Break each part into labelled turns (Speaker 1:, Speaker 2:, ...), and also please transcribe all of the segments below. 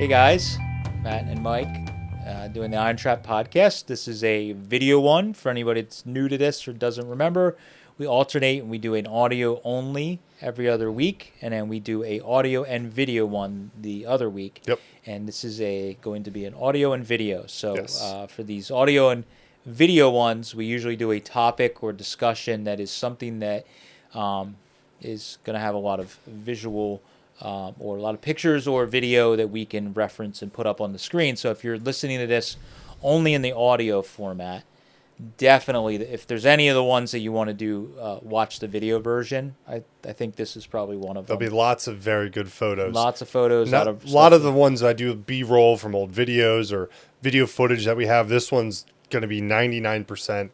Speaker 1: Hey guys, Matt and Mike doing the IronTrap podcast. This is a video one for anybody that's new to this or doesn't remember. We alternate and we do an audio only every other week, and then we do a audio and video one the other week.
Speaker 2: Yep.
Speaker 1: And this is going to be an audio and video. So
Speaker 2: Yes.
Speaker 1: For these audio and video ones, we usually do a topic or discussion that is something that is going to have a lot of visual or a lot of pictures or video that we can reference and put up on the screen. So if you're listening to this only in the audio format, definitely, if there's any of the ones that you want to do, watch the video version. I think this is probably one of them.
Speaker 2: There'll be lots of very good photos.
Speaker 1: Lots of photos.
Speaker 2: A lot of the ones I do B-roll from old videos or video footage that we have. This one's going to be 99%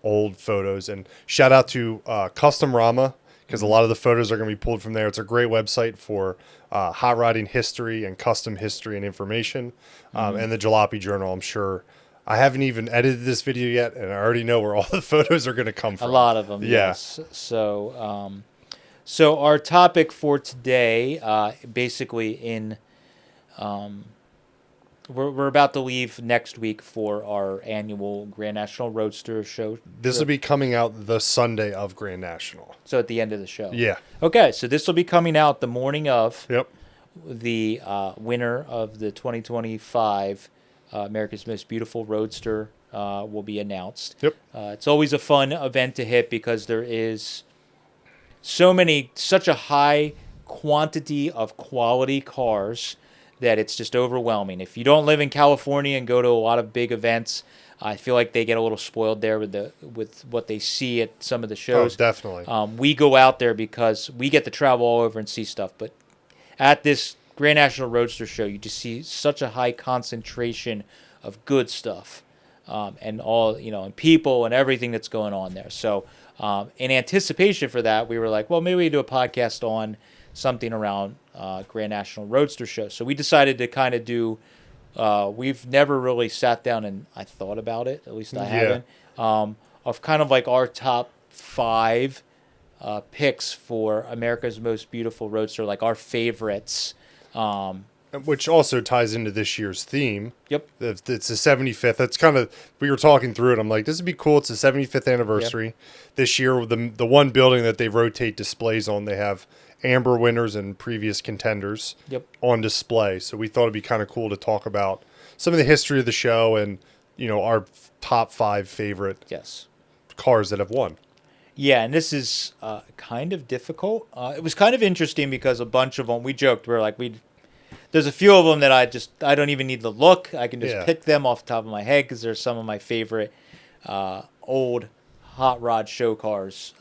Speaker 2: old photos. And shout out to Custom Rama, because a lot of the photos are going to be pulled from there. It's a great website for hot rodding history and custom history and information. And the Jalopy Journal, I'm sure. I haven't even edited this video yet, and I already know where all the photos are going to come from.
Speaker 1: A lot of them,
Speaker 2: Yeah.
Speaker 1: yes. So our topic for today, basically we're about to leave next week for our annual Grand National Roadster show.
Speaker 2: This will be coming out the Sunday of Grand National.
Speaker 1: So at the end of the show.
Speaker 2: Yeah.
Speaker 1: Okay, so this will be coming out the morning of.
Speaker 2: Yep.
Speaker 1: The winner of the 2025 America's Most Beautiful Roadster will be announced.
Speaker 2: Yep.
Speaker 1: It's always a fun event to hit because there is such a high quantity of quality cars that it's just overwhelming. If you don't live in California and go to a lot of big events, I feel like they get a little spoiled there with what they see at some of the shows.
Speaker 2: Oh, definitely.
Speaker 1: We go out there because we get to travel all over and see stuff, but at this Grand National Roadster show, you just see such a high concentration of good stuff, and all, and people and everything that's going on there. So, in anticipation for that, we were like, well, maybe we do a podcast on something around Grand National Roadster show. So we decided to kind of do. We've never really sat down and I thought about it. At least I haven't. Of kind of like our top 5 picks for America's Most Beautiful Roadster, like our favorites.
Speaker 2: Which also ties into this year's theme.
Speaker 1: Yep.
Speaker 2: It's the 75th. That's kind of, we were talking through it. I'm like, this would be cool. It's the 75th anniversary. Yep. This year, the one building that they rotate displays on, they have AMBR winners and previous contenders on display. So we thought it'd be kind of cool to talk about some of the history of the show and, our top 5 favorite cars that have won.
Speaker 1: Yeah, and this is kind of difficult. It was kind of interesting because a bunch of them, we joked, we were like, there's a few of them that I don't even need to look. I can just pick them off the top of my head because they're some of my favorite old hot rod show cars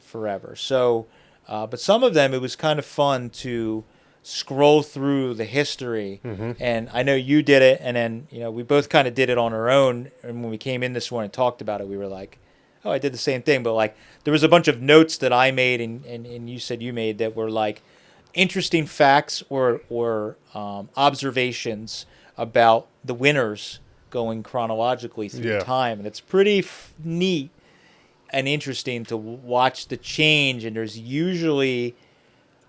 Speaker 1: forever. So, but some of them, it was kind of fun to scroll through the history. And I know you did it, and then, we both kind of did it on our own. And when we came in this morning and talked about it, we were like, oh, I did the same thing. But like, there was a bunch of notes that I made and you said you made that were like interesting facts or observations about the winners going chronologically through time. And it's pretty neat and interesting to watch the change. And there's usually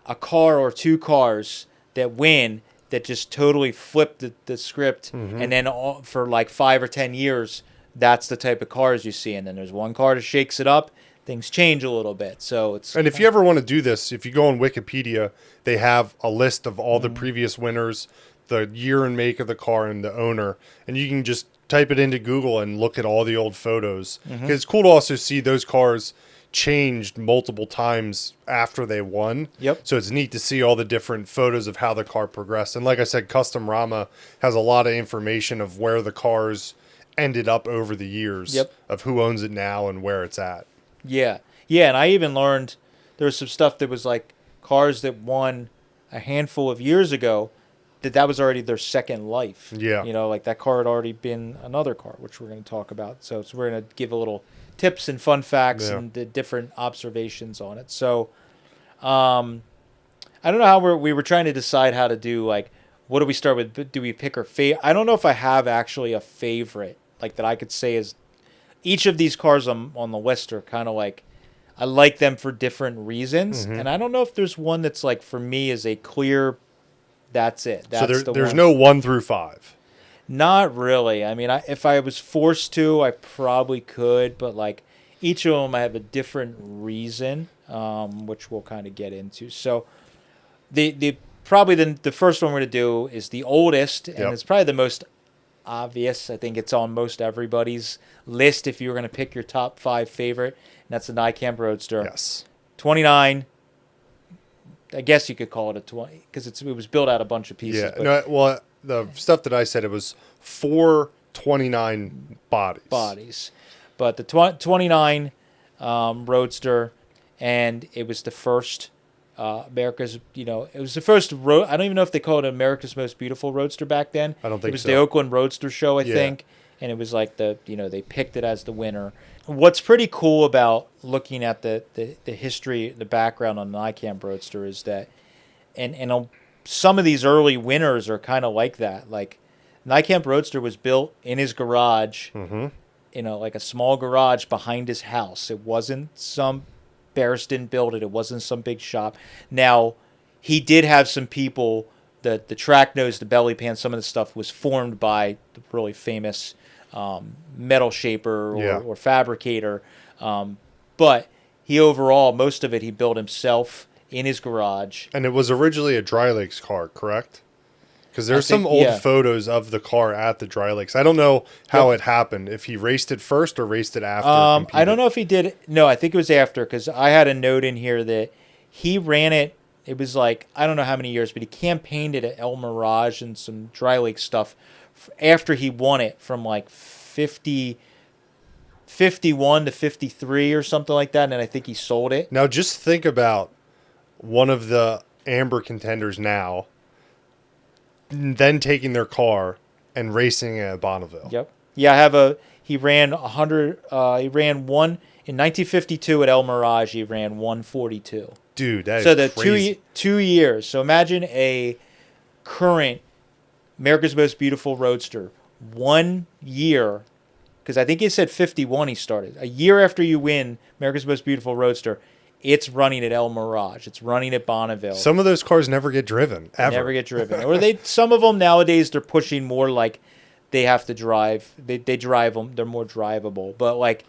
Speaker 1: a car or 2 cars that win that just totally flip the script. And then for like 5 or 10 years, that's the type of cars you see. And then there's one car that shakes it up. Things change a little bit. So it's.
Speaker 2: And if you ever want to do this, if you go on Wikipedia, they have a list of all the previous winners, the year and make of the car and the owner. And you can just type it into Google and look at all the old photos. It's cool to also see those cars changed multiple times after they won.
Speaker 1: Yep.
Speaker 2: So it's neat to see all the different photos of how the car progressed. And like I said, Custom Rama has a lot of information of where the cars ended up over the years of who owns it now and where it's at.
Speaker 1: Yeah. Yeah, and I even learned there was some stuff that was like cars that won a handful of years ago that was already their second life.
Speaker 2: Yeah.
Speaker 1: Like that car had already been another car, which we're going to talk about. So we're going to give a little tips and fun facts and the different observations on it. So I don't know how we were trying to decide how to do, like, what do we start with? Do we pick our favorite? I don't know if I have actually a favorite, like, that I could say is each of these cars on the list are kind of like, I like them for different reasons. And I don't know if there's one that's like, for me, is a clear That's it. That's
Speaker 2: So
Speaker 1: the
Speaker 2: there's
Speaker 1: one.
Speaker 2: no 1 through 5.
Speaker 1: Not really. I mean, if I was forced to, I probably could, but like each of them, I have a different reason, which we'll kind of get into. So the probably the first one we're gonna do is the oldest, and
Speaker 2: Yep.
Speaker 1: it's probably the most obvious. I think it's on most everybody's list if you were gonna pick your top 5 favorite, and that's the Nik Camp Roadster.
Speaker 2: Yes.
Speaker 1: 29. I guess you could call it a 20 because it was built out a bunch of pieces.
Speaker 2: Yeah.
Speaker 1: But
Speaker 2: No. Well, the stuff that I said, it was 429 bodies.
Speaker 1: But the 29 Roadster, and it was the first America's, it was the first road. I don't even know if they called it America's Most Beautiful Roadster back then.
Speaker 2: I don't think
Speaker 1: it was
Speaker 2: so.
Speaker 1: the Oakland Roadster Show, I
Speaker 2: Yeah.
Speaker 1: think, and it was like they picked it as the winner. What's pretty cool about looking at the history, the background on the Nik Camp Roadster is that, and some of these early winners are kind of like that. Like, Nik Camp Roadster was built in his garage, like a small garage behind his house. It wasn't some Barris didn't build it. It wasn't some big shop. Now, he did have some people. The track nose, the belly pan, some of the stuff was formed by the really famous metal shaper or fabricator. But he overall, most of it he built himself in his garage.
Speaker 2: And it was originally a Dry Lakes car, correct? Because there's some old photos of the car at the Dry Lakes. I don't know how it happened. If he raced it first or raced it after.
Speaker 1: I don't know if he did. No, I think it was after, because I had a note in here that he ran it. It was like, I don't know how many years, but he campaigned it at El Mirage and some Dry Lake stuff after he won it from like 51 to 53 or something like that. And then I think he sold it.
Speaker 2: Now, just think about one of the AMBR contenders now, then taking their car and racing at Bonneville.
Speaker 1: Yep. Yeah, he ran 100, he ran one in 1952 at El Mirage. He ran 142.
Speaker 2: Dude, that
Speaker 1: so
Speaker 2: is
Speaker 1: the
Speaker 2: crazy.
Speaker 1: 2 years. So imagine a current America's Most Beautiful Roadster. 1 year, because I think he said 51 he started. A year after you win America's Most Beautiful Roadster, it's running at El Mirage. It's running at Bonneville.
Speaker 2: Some of those cars never get driven, ever.
Speaker 1: Never get driven. Or some of them nowadays, they're pushing more like they have to drive. They drive them. They're more drivable. But like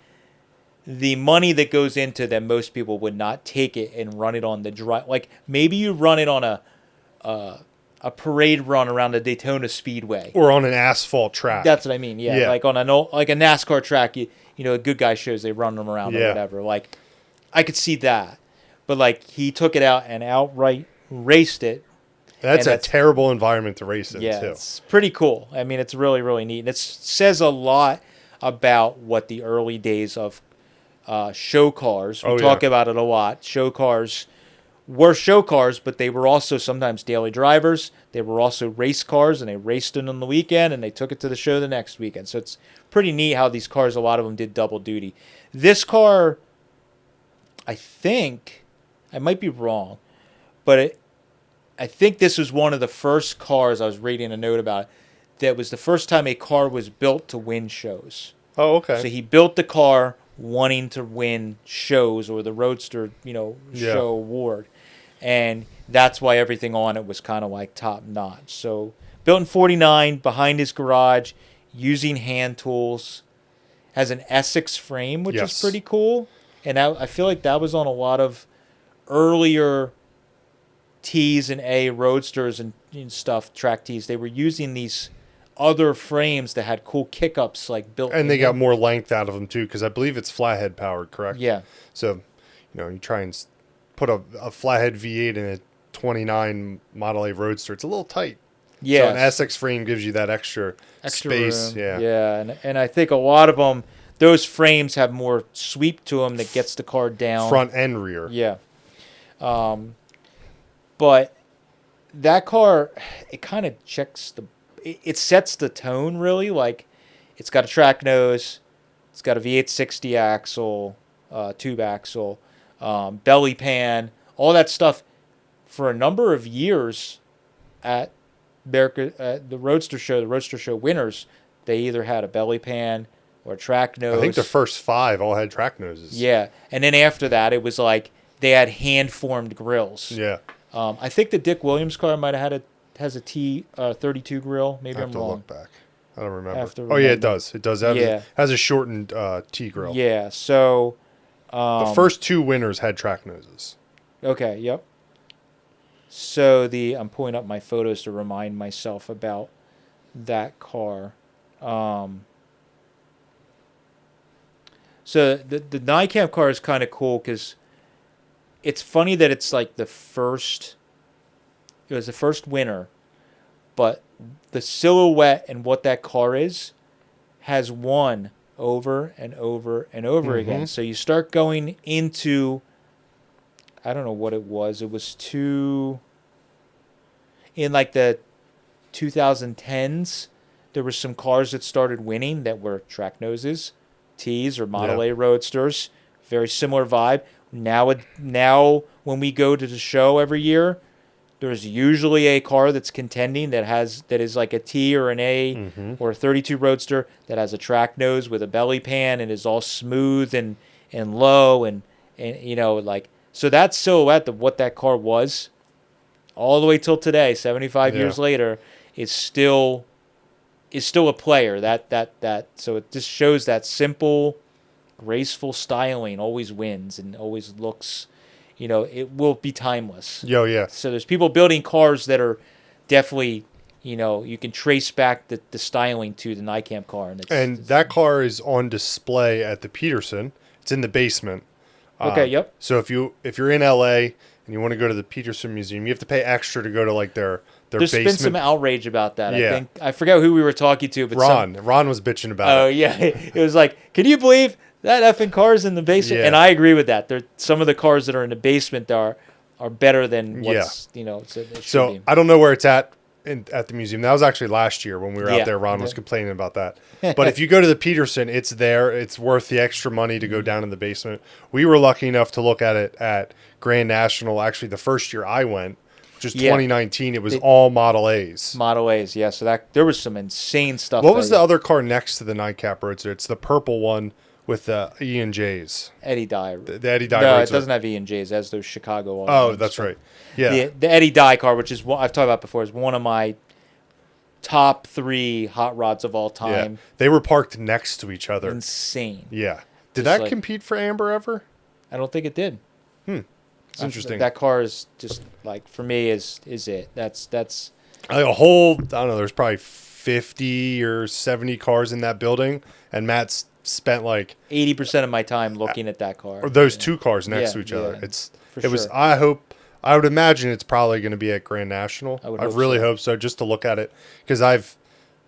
Speaker 1: the money that goes into them, most people would not take it and run it on the drive. Like maybe you run it on a parade run around the Daytona Speedway
Speaker 2: or on an asphalt track.
Speaker 1: That's what I mean. Yeah. Like on a NASCAR track, good guy shows they run them around or whatever. Like I could see that, but like he took it out and outright raced it.
Speaker 2: That's a terrible environment to race in, too.
Speaker 1: It's pretty cool. I mean, it's really, really neat. And it says a lot about what the early days of show cars. We talk about it a lot. Show cars were show cars, but they were also sometimes daily drivers. They were also race cars, and they raced them on the weekend, and they took it to the show the next weekend. So it's pretty neat how these cars, a lot of them did double duty. This car, I think, I might be wrong, but I think this was one of the first cars, I was reading a note about it, that was the first time a car was built to win shows.
Speaker 2: Oh, okay.
Speaker 1: So he built the car wanting to win shows or the Roadster, show award. And that's why everything on it was kind of like top notch. So built in 49, behind his garage, using hand tools, has an Essex frame, which is pretty cool. And I feel like that was on a lot of earlier T's and A Roadsters and stuff, track T's. They were using these other frames that had cool kickups like built
Speaker 2: and they got more length out of them too, because I believe it's flathead powered, correct?
Speaker 1: Yeah.
Speaker 2: So you try and put a flathead V8 in a 29 Model A Roadster, it's a little tight.
Speaker 1: Yeah.
Speaker 2: So an Essex frame gives you that extra space.
Speaker 1: Room. Yeah, and I think a lot of them, those frames have more sweep to them that gets the car down
Speaker 2: front and rear.
Speaker 1: Yeah. But that car, it kind of it sets the tone, really. Like, it's got a track nose, it's got a V8 60 axle, tube axle, belly pan, all that stuff. For a number of years at the Roadster Show winners, they either had a belly pan or a track nose.
Speaker 2: I think the first 5 all had track noses.
Speaker 1: Yeah, and then after that, it was like they had hand-formed grills.
Speaker 2: Yeah.
Speaker 1: I think the Dick Williams car might have has a T 32 grill? Maybe
Speaker 2: I have
Speaker 1: I'm
Speaker 2: to
Speaker 1: wrong.
Speaker 2: look back. I don't remember.
Speaker 1: Have to
Speaker 2: Oh yeah, it
Speaker 1: remember.
Speaker 2: does. It does. It
Speaker 1: Yeah.
Speaker 2: has a shortened T grill.
Speaker 1: Yeah. So.
Speaker 2: The first two winners had track noses.
Speaker 1: Okay. Yep. So I'm pulling up my photos to remind myself about that car. So the Nik Camp car is kind of cool because it's funny that it's like the first. It was the first winner, but the silhouette and what that car is has won over and over and over again. So you start going into, I don't know what it was. It was in like the 2010s, there were some cars that started winning that were track noses, T's or Model A Roadsters. Very similar vibe. Now when we go to the show every year, there's usually a car that's contending that is like a T or an A or a 32 Roadster that has a track nose with a belly pan and is all smooth and low and like, so that silhouette of what that car was all the way till today, 75 years later, is still a player. So it just shows that simple, graceful styling always wins and always looks. It will be timeless.
Speaker 2: Yeah.
Speaker 1: So there's people building cars that are definitely, you can trace back the styling to the Nik Camp car.
Speaker 2: And that car is on display at the Peterson. It's in the basement.
Speaker 1: Okay, yep.
Speaker 2: So if you're in LA and you want to go to the Peterson Museum, you have to pay extra to go to like their
Speaker 1: There's
Speaker 2: basement.
Speaker 1: been some outrage about that.
Speaker 2: Yeah.
Speaker 1: I forgot who we were talking to, but
Speaker 2: Ron was bitching about it.
Speaker 1: Oh yeah, it was like, can you believe that effing car's in the basement?
Speaker 2: Yeah.
Speaker 1: And I agree with that. Some of the cars that are in the basement are better than what's it
Speaker 2: So
Speaker 1: be.
Speaker 2: I don't know where it's at the museum. That was actually last year when we were out there. Ron was
Speaker 1: Yeah.
Speaker 2: complaining about that. But if you go to the Peterson, it's there. It's worth the extra money to go down in the basement. We were lucky enough to look at it at Grand National. Actually, the first year I went, which is 2019, it was all Model A's.
Speaker 1: Model A's, yeah. So there was some insane stuff.
Speaker 2: What was the other car next to the Nik Camp Roadster? It's the purple one with the E and J's.
Speaker 1: Eddie Dye.
Speaker 2: The Eddie Dye.
Speaker 1: No,
Speaker 2: Roadster.
Speaker 1: it doesn't have E and J's. It has those Chicago.
Speaker 2: Oh, that's right. Yeah.
Speaker 1: The Eddie Dye car, which is what I've talked about before, is one of my top 3 hot rods of all time.
Speaker 2: Yeah. They were parked next to each other.
Speaker 1: Insane.
Speaker 2: Yeah. Did
Speaker 1: Just
Speaker 2: that compete for AMBR ever?
Speaker 1: I don't think it did.
Speaker 2: It's interesting.
Speaker 1: That car is just like, for me, is it. That's
Speaker 2: Like a whole, I don't know, there's probably 50 or 70 cars in that building, and Matt's spent like
Speaker 1: 80% of my time looking at that car.
Speaker 2: or those two cars next to each other. I would imagine it's probably going to be at Grand National. I really hope so, just to look at it, because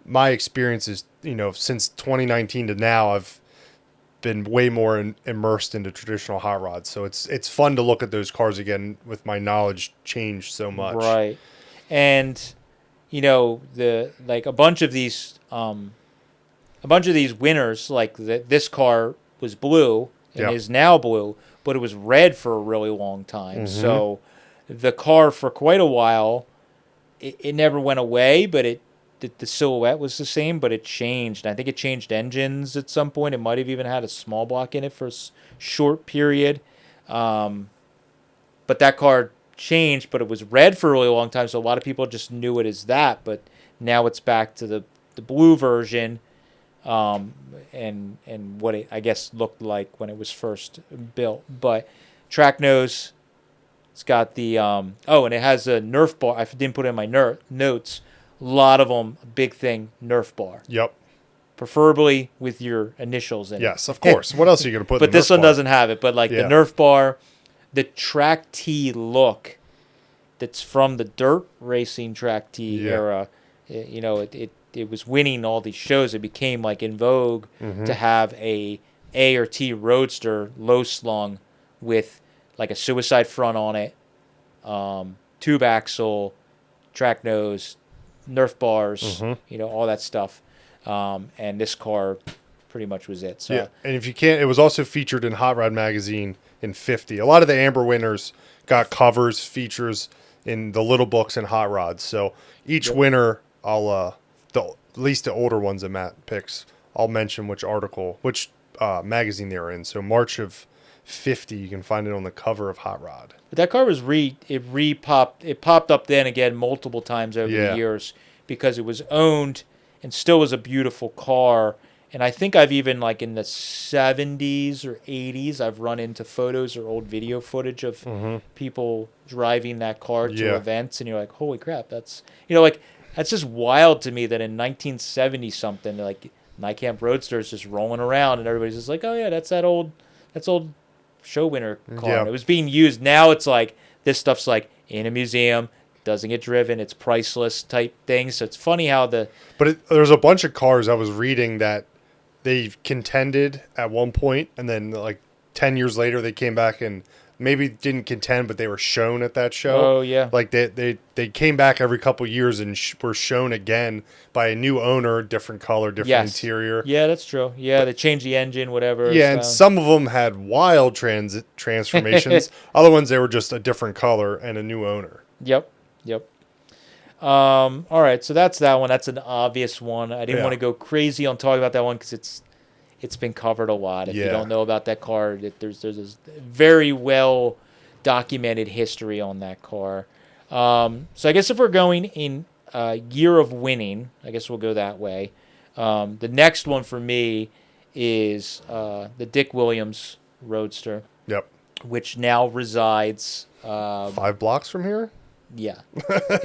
Speaker 2: my experience is, since 2019 to now, I've been way more immersed into traditional hot rods. So it's fun to look at those cars again with my knowledge changed so much.
Speaker 1: Right. And a bunch of these winners, like this car was blue and is now blue, but it was red for a really long time. So the car for quite a while, it never went away, but the silhouette was the same, but it changed. I think it changed engines at some point. It might have even had a small block in it for a short period. But that car changed, but it was red for a really long time, so a lot of people just knew it as that. But now it's back to the blue version, and what it, I guess, looked like when it was first built. But track nose, it's got the and it has a Nerf bar. I didn't put it in my notes. A lot of them, big thing, Nerf bar.
Speaker 2: Yep.
Speaker 1: Preferably with your initials in it.
Speaker 2: Yes, of course. What else are you going to put in
Speaker 1: But
Speaker 2: the
Speaker 1: this
Speaker 2: Nerf
Speaker 1: one
Speaker 2: bar?
Speaker 1: doesn't have it. But like the Nerf bar, the track T look that's from the dirt racing track T era, it was winning all these shows. It became like in vogue to have a or T Roadster low slung with like a suicide front on it, tube axle, track nose, Nerf bars, all that stuff. And this car pretty much was it. So.
Speaker 2: Yeah, and if you can't, it was also featured in Hot Rod Magazine in 50. A lot of the AMBR winners got covers, features in the little books and Hot Rods. So each winner, at least the older ones that Matt picks, I'll mention which magazine they were in. So March of 50. You can find it on the cover of Hot Rod.
Speaker 1: But that car was it popped up then again multiple times over
Speaker 2: Yeah.
Speaker 1: the years because it was owned and still was a beautiful car. And I think I've even like in the 70s or 80s, I've run into photos or old video footage of people driving that car to events. And you're like, holy crap, that's, like, that's just wild to me that in 1970 something, like Nik Camp Roadster is just rolling around and everybody's just like, oh yeah, that's old show winner car.
Speaker 2: Yeah.
Speaker 1: And it was being used. Now it's like, this stuff's like in a museum, doesn't get driven, it's priceless type thing. So it's funny how
Speaker 2: there's a bunch of cars I was reading that they contended at one point, and then like 10 years later they came back and maybe didn't contend, but they were shown at that show.
Speaker 1: Oh yeah,
Speaker 2: like they came back every couple years and were shown again by a new owner, different color, different interior.
Speaker 1: Yeah, that's true. Yeah, they changed the engine, whatever.
Speaker 2: Yeah, and some of them had wild transformations. Other ones, they were just a different color and a new owner.
Speaker 1: Yep. All right, so that's that one. That's an obvious one. I didn't want to go crazy on talking about that one because it's been covered a lot. If you don't know about that car, there's a very well documented history on that car. So I guess if we're going in year of winning, I guess we'll go that way. The next one for me is the Dick Williams Roadster.
Speaker 2: Yep.
Speaker 1: Which now resides
Speaker 2: 5 blocks from here.
Speaker 1: Yeah.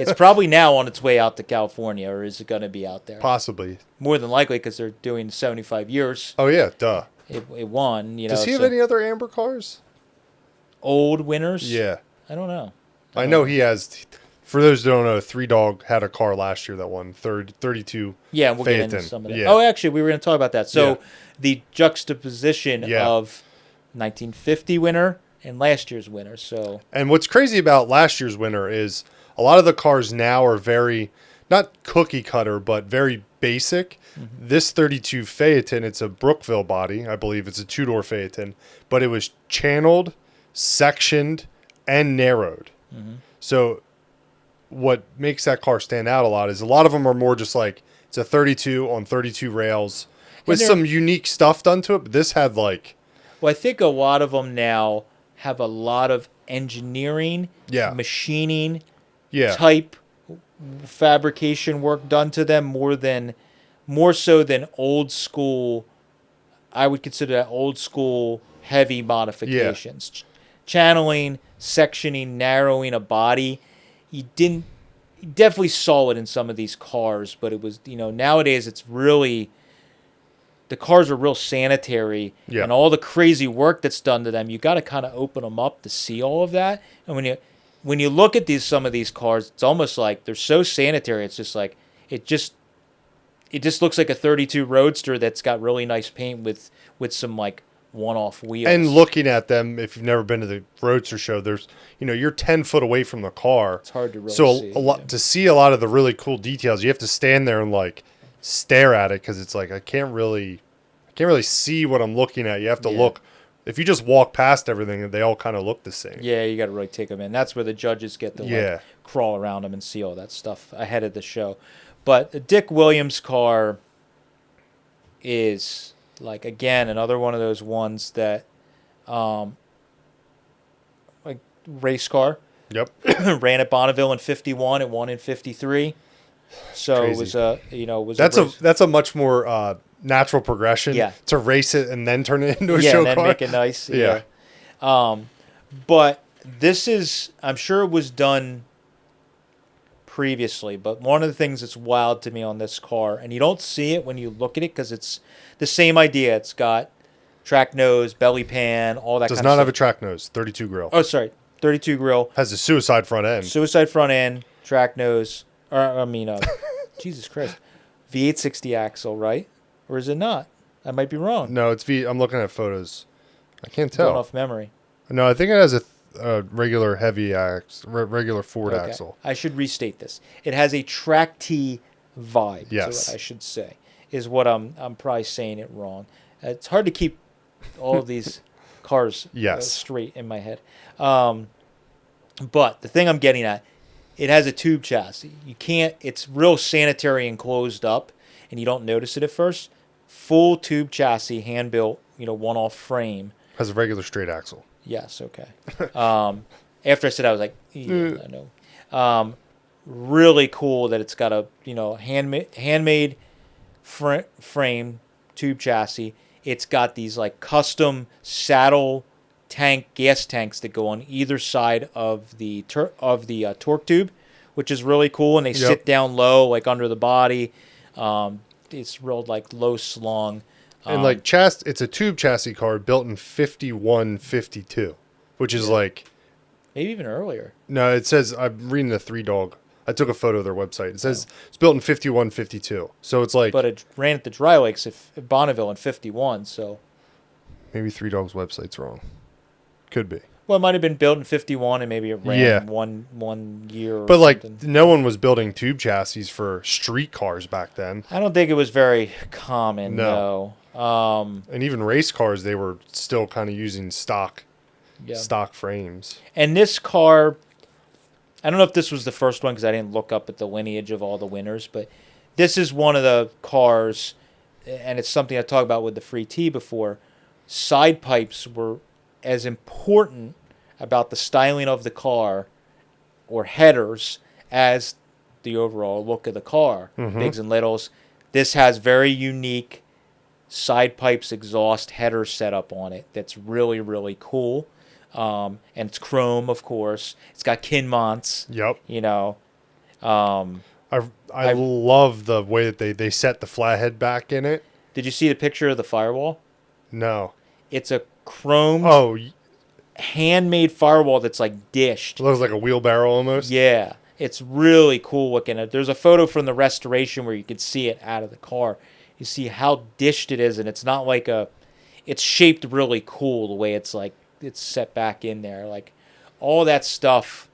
Speaker 1: It's probably now on its way out to California, or is it going to be out there?
Speaker 2: Possibly.
Speaker 1: More than likely, because they're doing 75 years.
Speaker 2: Oh, yeah, duh.
Speaker 1: It won,
Speaker 2: Does he have any other AMBR cars?
Speaker 1: Old winners?
Speaker 2: Yeah.
Speaker 1: I don't know.
Speaker 2: I know he has, for those who don't know, Three Dog had a car last year that won 32.
Speaker 1: Yeah, we'll get into some of that. Yeah. Oh, actually, we were going to talk about that. So the juxtaposition of 1950 winner and last year's winner. So,
Speaker 2: and what's crazy about last year's winner is a lot of the cars now are very, not cookie cutter, but very basic. This 32 Phaeton, it's a Brookville body. I believe it's a 2-door Phaeton, but it was channeled, sectioned, and narrowed. So what makes that car stand out a lot is a lot of them are more just like, it's a 32 on 32 rails with some unique stuff done to it. But this had like...
Speaker 1: Well, I think a lot of them now have a lot of engineering, machining type fabrication work done to them more so than old school. I would consider that old school heavy modifications. Channeling, sectioning, narrowing a body. You definitely saw it in some of these cars, but it was, nowadays it's really, the cars are real sanitary, and all the crazy work that's done to them, you got to kind of open them up to see all of that. And when you look at some of these cars, it's almost like they're so sanitary. It's just like it just looks like a 32 Roadster that's got really nice paint with some like one-off wheels.
Speaker 2: And looking at them, if you've never been to the Roadster show, there's you're 10 foot away from the car.
Speaker 1: It's hard to really see.
Speaker 2: So to see a lot of the really cool details, you have to stand there and like stare at it because it's like I can't really see what I'm looking at. You have to look. If you just walk past everything, they all kind of look the same.
Speaker 1: Yeah, you got to really take them in. That's where the judges get to like crawl around them and see all that stuff ahead of the show. But the Dick Williams car is like, again, another one of those ones that like race car.
Speaker 2: Yep.
Speaker 1: Ran at Bonneville in 51 and won in 53. So
Speaker 2: Crazy.
Speaker 1: It was
Speaker 2: that's a much more natural progression to race it and then turn it into a show
Speaker 1: and then
Speaker 2: car.
Speaker 1: Make it nice. But this is, I'm sure it was done previously, but one of the things that's wild to me on this car, and you don't see it when you look at it because it's the same idea. It's got track nose, belly pan, all that
Speaker 2: Does
Speaker 1: kind
Speaker 2: not
Speaker 1: of
Speaker 2: have
Speaker 1: stuff.
Speaker 2: a track nose, 32 grill.
Speaker 1: Oh, sorry. 32 grill.
Speaker 2: Has a suicide front end.
Speaker 1: Suicide front end, track nose, Jesus Christ. V860 axle, right? Or is it not? I might be wrong.
Speaker 2: No, it's I'm looking at photos. I can't
Speaker 1: Going
Speaker 2: tell.
Speaker 1: off memory.
Speaker 2: No, I think it has a regular heavy regular Ford axle.
Speaker 1: I should restate this. It has a track T vibe.
Speaker 2: Yes.
Speaker 1: To it, I should say, is what I'm probably saying it wrong. It's hard to keep all of these cars straight in my head. But the thing I'm getting at, it has a tube chassis. It's real sanitary and closed up, and you don't notice it at first. Full tube chassis, hand built, one-off frame.
Speaker 2: Has a regular straight axle.
Speaker 1: Yes, okay. After I said, I was like, yeah, I know. Really cool that it's got a handmade frame tube chassis. It's got these like custom saddle gas tanks that go on either side of the torque tube, which is really cool, and they sit down low like under the body. It's real like low slung.
Speaker 2: And like it's a tube chassis car built in 51, 52, which is like
Speaker 1: maybe even earlier.
Speaker 2: No, it says I'm reading the Three Dog. I took a photo of their website. It says it's built in 51, 52. So it's like,
Speaker 1: but it ran at the Dry Lakes at Bonneville in 51. So
Speaker 2: maybe Three Dog's website's wrong. Could be.
Speaker 1: Well, it might have been built in 51, and maybe it ran one year.
Speaker 2: But like,
Speaker 1: something.
Speaker 2: no one was building tube chassis for street cars back then.
Speaker 1: I don't think it was very common.
Speaker 2: No.
Speaker 1: And
Speaker 2: even race cars, they were still kind of using stock frames.
Speaker 1: And this car, I don't know if this was the first one because I didn't look up at the lineage of all the winners, but this is one of the cars, and it's something I talked about with the Free T before. Side pipes were as important about the styling of the car or headers as the overall look of the car, bigs and littles. This has very unique side pipes exhaust header setup on it that's really, really cool. And it's chrome, of course. It's got Kinmonts.
Speaker 2: Yep.
Speaker 1: I
Speaker 2: love the way that they set the flathead back in it.
Speaker 1: Did you see the picture of the firewall?
Speaker 2: No.
Speaker 1: It's a chrome handmade firewall that's like dished.
Speaker 2: It looks like a wheelbarrow almost.
Speaker 1: Yeah. It's really cool looking. There's a photo from the restoration where you can see it out of the car. You see how dished it is, and it's not like it's shaped really cool the way it's set back in there. Like all that stuff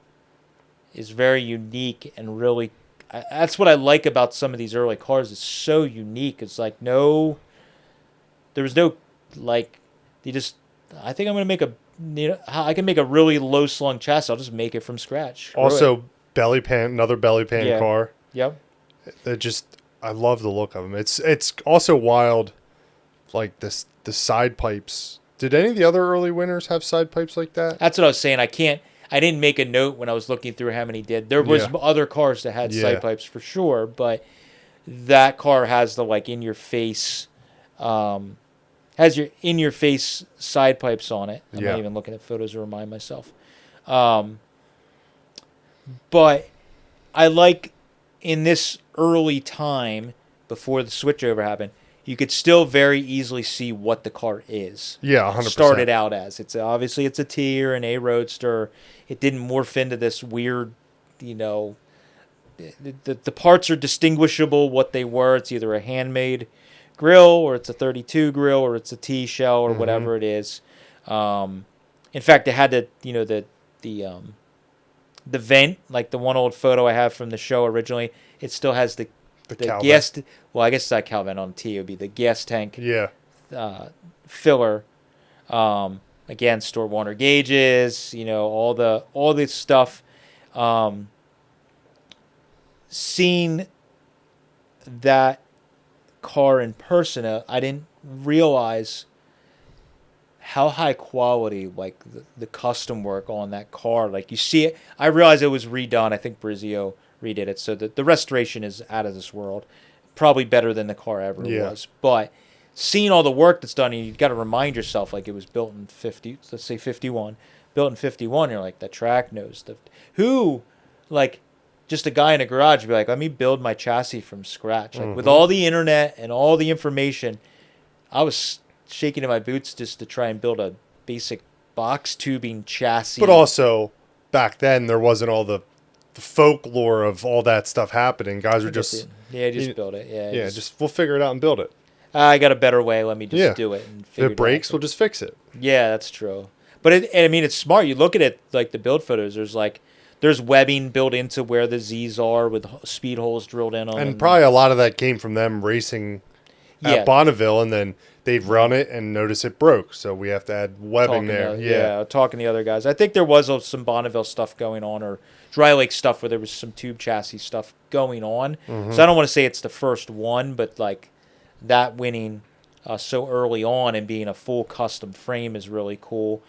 Speaker 1: is very unique and really, that's what I like about some of these early cars. It's so unique. It's like there was no like, I think I'm going to make I can make a really low slung chassis. I'll just make it from scratch.
Speaker 2: Also another belly pan car.
Speaker 1: Yep.
Speaker 2: I love the look of them. It's also wild, like the side pipes. Did any of the other early winners have side pipes like that?
Speaker 1: That's what I was saying. I didn't make a note when I was looking through how many did. There was other cars that had side pipes for sure, but that car has the like in your face, has your in your face side pipes on it. I'm not even looking at photos to remind myself. But I like in this early time before the switchover happened, you could still very easily see what the car is.
Speaker 2: Yeah, 100%.
Speaker 1: Started out as. Obviously it's a T or an A Roadster. It didn't morph into this weird, the parts are distinguishable what they were. It's either a handmade grill or it's a 32 grill or it's a T shell or whatever it is. In fact, it had the vent, like the one old photo I have from the show originally, it still has the gas. Well, I guess it's not cow vent on T. It would be the gas tank.
Speaker 2: Yeah.
Speaker 1: Filler. Again, store Warner gauges. All this stuff. Seeing that car in person, I didn't realize how high quality like the custom work on that car. Like you see it, I realized it was redone. I think Brizio redid it, so the restoration is out of this world. Probably better than the car ever was. But seeing all the work that's done, and you got to remind yourself like it was built in 51, built in 51. You're like, the track knows just a guy in a garage would be like, let me build my chassis from scratch. Like with all the internet and all the information, I was shaking in my boots just to try and build a basic box tubing chassis.
Speaker 2: But also, back then, there wasn't all the folklore of all that stuff happening. Guys were just...
Speaker 1: build it. Yeah,
Speaker 2: we'll figure it out and build it.
Speaker 1: I got a better way. Let me just do it. And
Speaker 2: if it breaks, we'll just fix it.
Speaker 1: Yeah, that's true. But it's smart. You look at it, like the build photos, there's webbing built into where the Z's are with speed holes drilled in them.
Speaker 2: And probably a lot of that came from them racing at Bonneville, and then they'd run it and notice it broke. So we have to add webbing there.
Speaker 1: Talking to the other guys. I think there was some Bonneville stuff going on, or Dry Lake stuff where there was some tube chassis stuff going on. So I don't want to say it's the first one, but like that winning so early on, and being a full custom frame is really cool.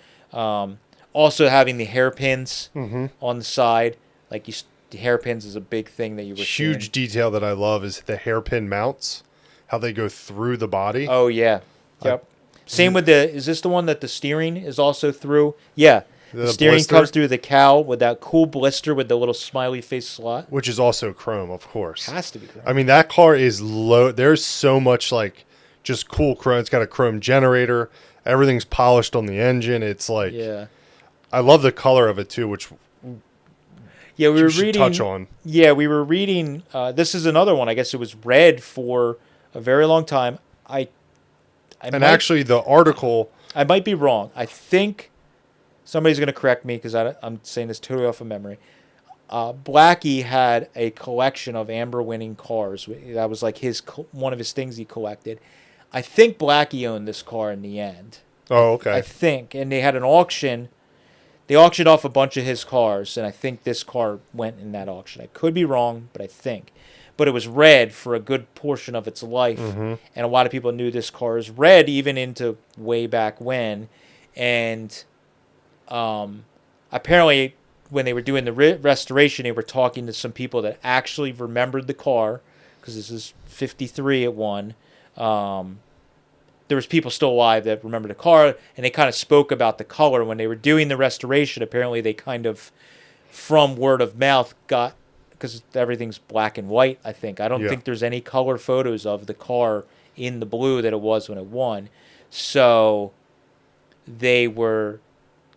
Speaker 1: Also having the hairpins on the side, like the hairpins is a big thing that you were
Speaker 2: Huge
Speaker 1: seeing.
Speaker 2: detail that I love is the hairpin mounts, how they go through the body.
Speaker 1: Oh yeah, yep. Same with is this the one that the steering is also through? Yeah, the steering
Speaker 2: blister,
Speaker 1: comes through the cowl with that cool blister with the little smiley face slot.
Speaker 2: which is also chrome, of course.
Speaker 1: Has to be chrome.
Speaker 2: I mean, that car is low. There's so much like just cool chrome. It's got a chrome generator. Everything's polished on the engine. It's like,
Speaker 1: Yeah.
Speaker 2: I love the color of it too, which
Speaker 1: Yeah, we were
Speaker 2: should
Speaker 1: reading.
Speaker 2: touch on.
Speaker 1: Yeah, we were reading. This is another one. I guess it was red for a very long time.
Speaker 2: Actually, the article.
Speaker 1: I might be wrong. I think somebody's going to correct me because I'm saying this totally off of memory. Blackie had a collection of AMBR winning cars. That was like one of his things he collected. I think Blackie owned this car in the end.
Speaker 2: Oh, okay.
Speaker 1: I think, and they had an auction. They auctioned off a bunch of his cars, and I think this car went in that auction. I could be wrong, but I think. But it was red for a good portion of its life, and a lot of people knew this car is red even into way back when. And apparently, when they were doing the restoration, they were talking to some people that actually remembered the car, because this is 53 it won. There was people still alive that remember the car, and they kind of spoke about the color when they were doing the restoration. Apparently, they kind of, from word of mouth, got, because everything's black and white, I think. I don't think there's any color photos of the car in the blue that it was when it won. So they were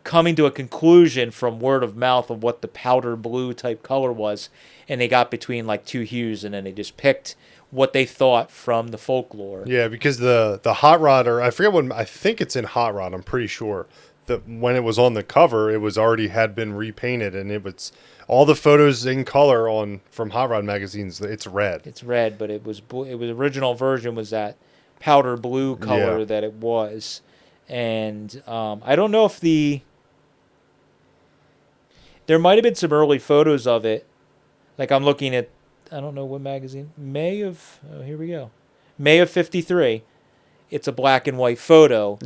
Speaker 1: coming to a conclusion from word of mouth of what the powder blue type color was, and they got between like two hues, and then they just picked what they thought from the folklore.
Speaker 2: Yeah, because the Hot Rod, or I forget what, I think it's in Hot Rod, I'm pretty sure, that when it was on the cover, it was already had been repainted, and it was all the photos in color from Hot Rod magazines. It's red.
Speaker 1: It's red, but it was original version was that powder blue color that it was, and I don't know if there might have been some early photos of it. Like I'm looking at, I don't know what magazine. Here we go. May of 53. It's a black and white photo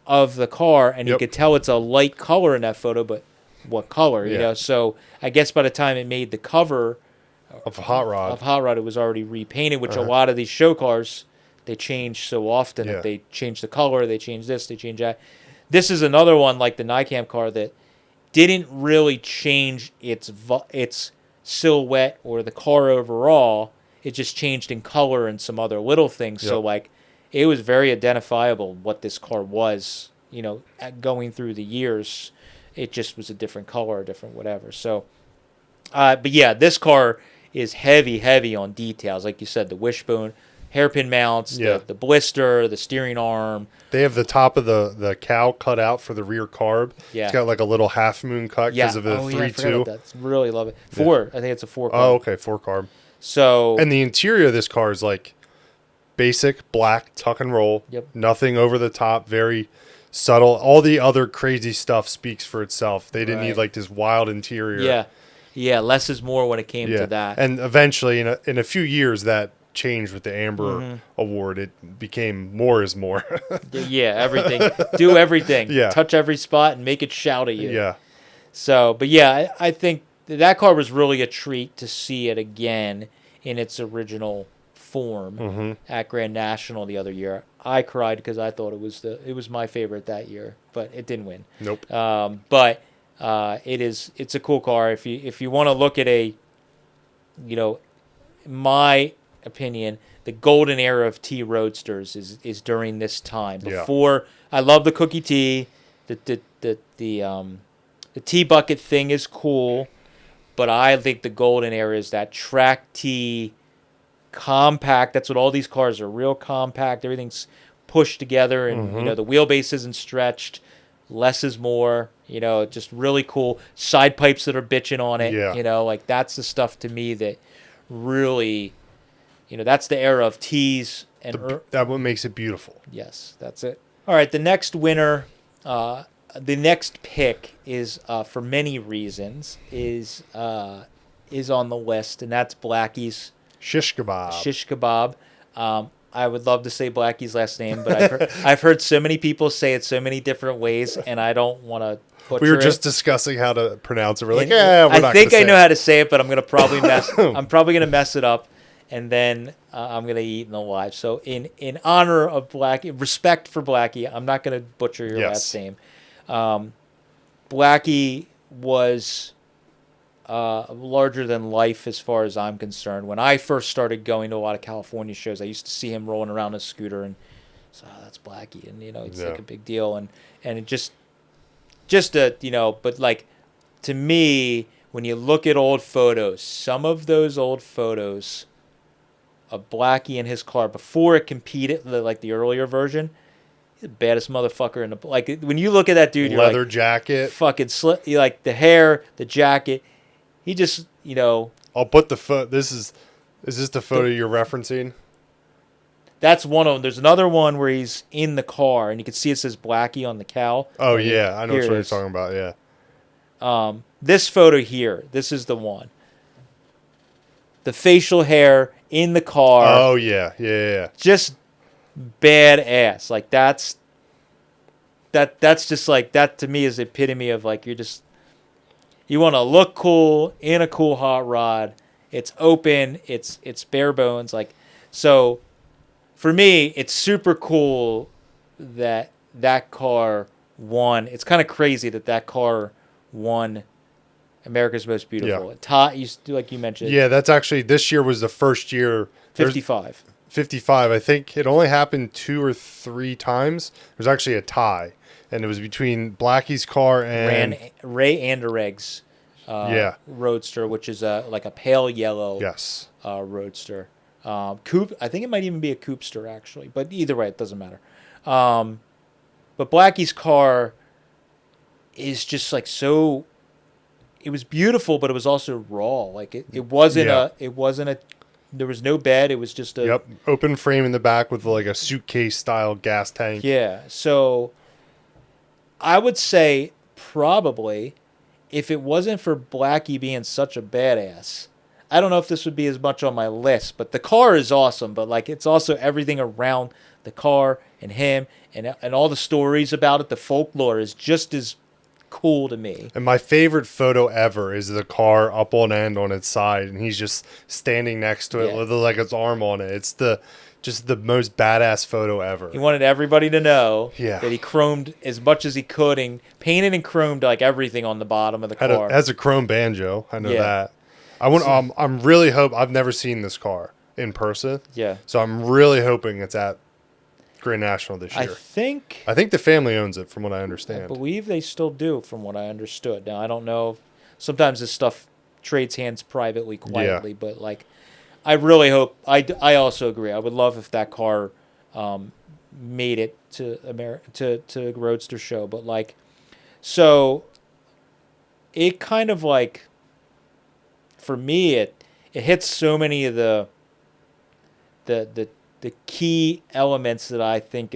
Speaker 1: of the car, and you could tell it's a light color in that photo, but what color, you know? So I guess by the time it made the cover
Speaker 2: of Hot Rod,
Speaker 1: it was already repainted, which a lot of these show cars, they change so often. That they change the color, they change this, they change that. This is another one like the Nik Camp car that didn't really change its silhouette or the car overall. It just changed in color and some other little things. So like it was very identifiable what this car was, you know, going through the years. It just was a different color, a different whatever. So but yeah, this car is heavy on details. Like you said, the wishbone, hairpin mounts, the blister, the steering arm.
Speaker 2: They have the top of the cowl cut out for the rear carb.
Speaker 1: Yeah.
Speaker 2: It's got like a little half moon cut because of the 3.2.
Speaker 1: Yeah, really love it. I think it's a 4 carb.
Speaker 2: Oh, okay, 4 carb.
Speaker 1: So
Speaker 2: and the interior of this car is like basic black tuck and roll.
Speaker 1: Yep.
Speaker 2: Nothing over the top, very subtle. All the other crazy stuff speaks for itself. They didn't need like this wild interior.
Speaker 1: Yeah, less is more when it came to that.
Speaker 2: And eventually in a few years that changed with the AMBR award. It became more is more.
Speaker 1: Yeah, everything. Do everything.
Speaker 2: Yeah.
Speaker 1: Touch every spot and make it shout at you.
Speaker 2: Yeah.
Speaker 1: So, but yeah, I think that car was really a treat to see it again in its original form at Grand National the other year. I cried because I thought it was my favorite that year, but it didn't win.
Speaker 2: Nope.
Speaker 1: But it's a cool car. If you want to look at my opinion, the golden era of T Roadsters is during this time. Before I love the cookie tea, the tea bucket thing is cool, but I think the golden era is that track T compact. That's what all these cars are, real compact. Everything's pushed together, and the wheelbase isn't stretched. Less is more. Just really cool. Side pipes that are bitching on it.
Speaker 2: Yeah.
Speaker 1: That's the stuff to me that really. That's the era of T's.
Speaker 2: That what makes it beautiful.
Speaker 1: Yes, that's it. All right, the next winner, the next pick is, for many reasons, is on the list, and that's Blackie's
Speaker 2: Shish kebab.
Speaker 1: Shish kebab. I would love to say Blackie's last name, but I've heard so many people say it so many different ways, and I don't want to butcher
Speaker 2: We were just
Speaker 1: it.
Speaker 2: discussing how to pronounce it. We're like,
Speaker 1: And
Speaker 2: yeah, we're not
Speaker 1: I think
Speaker 2: gonna
Speaker 1: I
Speaker 2: say
Speaker 1: know
Speaker 2: it.
Speaker 1: how to say it, but I'm gonna probably mess it up, and then I'm gonna eat in the live. So in honor of Blackie, respect for Blackie, I'm not gonna butcher your last name. Blackie was larger than life as far as I'm concerned. When I first started going to a lot of California shows, I used to see him rolling around a scooter, and so that's Blackie, and it's like a big deal, and it just but like to me, when you look at old photos, some of those old photos of Blackie in his car before it competed, like the earlier version, he's the baddest motherfucker in the like. When you look at that dude,
Speaker 2: Leather
Speaker 1: you're like,
Speaker 2: jacket,
Speaker 1: fucking you like the hair, the jacket. He just,
Speaker 2: I'll put the photo. Is this the photo you're referencing?
Speaker 1: That's one of them. There's another one where he's in the car, and you can see it says Blackie on the cowl.
Speaker 2: Oh, yeah. I know what
Speaker 1: Here it
Speaker 2: you're
Speaker 1: is.
Speaker 2: talking about, yeah.
Speaker 1: This photo here, this is the one. The facial hair in the car.
Speaker 2: Oh, yeah.
Speaker 1: Just badass. Like, that's just like, that to me is the epitome of like, you want to look cool in a cool hot rod. It's open. It's bare bones. Like, so for me, it's super cool that car won. It's kind of crazy that car won America's Most Beautiful.
Speaker 2: Yeah.
Speaker 1: Todd, like you mentioned.
Speaker 2: Yeah, that's actually, this year was the first year.
Speaker 1: 55.
Speaker 2: 55. I think it only happened 2 or 3 times. There was actually a tie, and it was between Blackie's car and
Speaker 1: Ray Anderegg's Roadster, which is like a pale yellow Roadster. Coupe, I think it might even be a Coupester actually, but either way, it doesn't matter. But Blackie's car is just like so. It was beautiful, but it was also raw. Like it wasn't a. There was no bed. It was just a
Speaker 2: open frame in the back with like a suitcase style gas tank.
Speaker 1: Yeah, so I would say probably if it wasn't for Blackie being such a badass, I don't know if this would be as much on my list. But the car is awesome. But like it's also everything around the car and him and all the stories about it. The folklore is just as cool to me.
Speaker 2: And my favorite photo ever is the car up on end on its side, and he's just standing next to it with like his arm on it. It's just the most badass photo ever.
Speaker 1: He wanted everybody to know
Speaker 2: that
Speaker 1: he chromed as much as he could and painted and chromed like everything on the bottom of the car.
Speaker 2: Has a chrome banjo. I know that. I'm really I've never seen this car in person.
Speaker 1: Yeah.
Speaker 2: So I'm really hoping it's at Grand National this year.
Speaker 1: I
Speaker 2: think the family owns it, from what I understand.
Speaker 1: I believe they still do, from what I understood. Now I don't know. Sometimes this stuff trades hands privately, quietly, but like, I really hope. I also agree. I would love if that car made it to to Roadster show, but like, so it kind of like, for me, it hits so many of the key elements that I think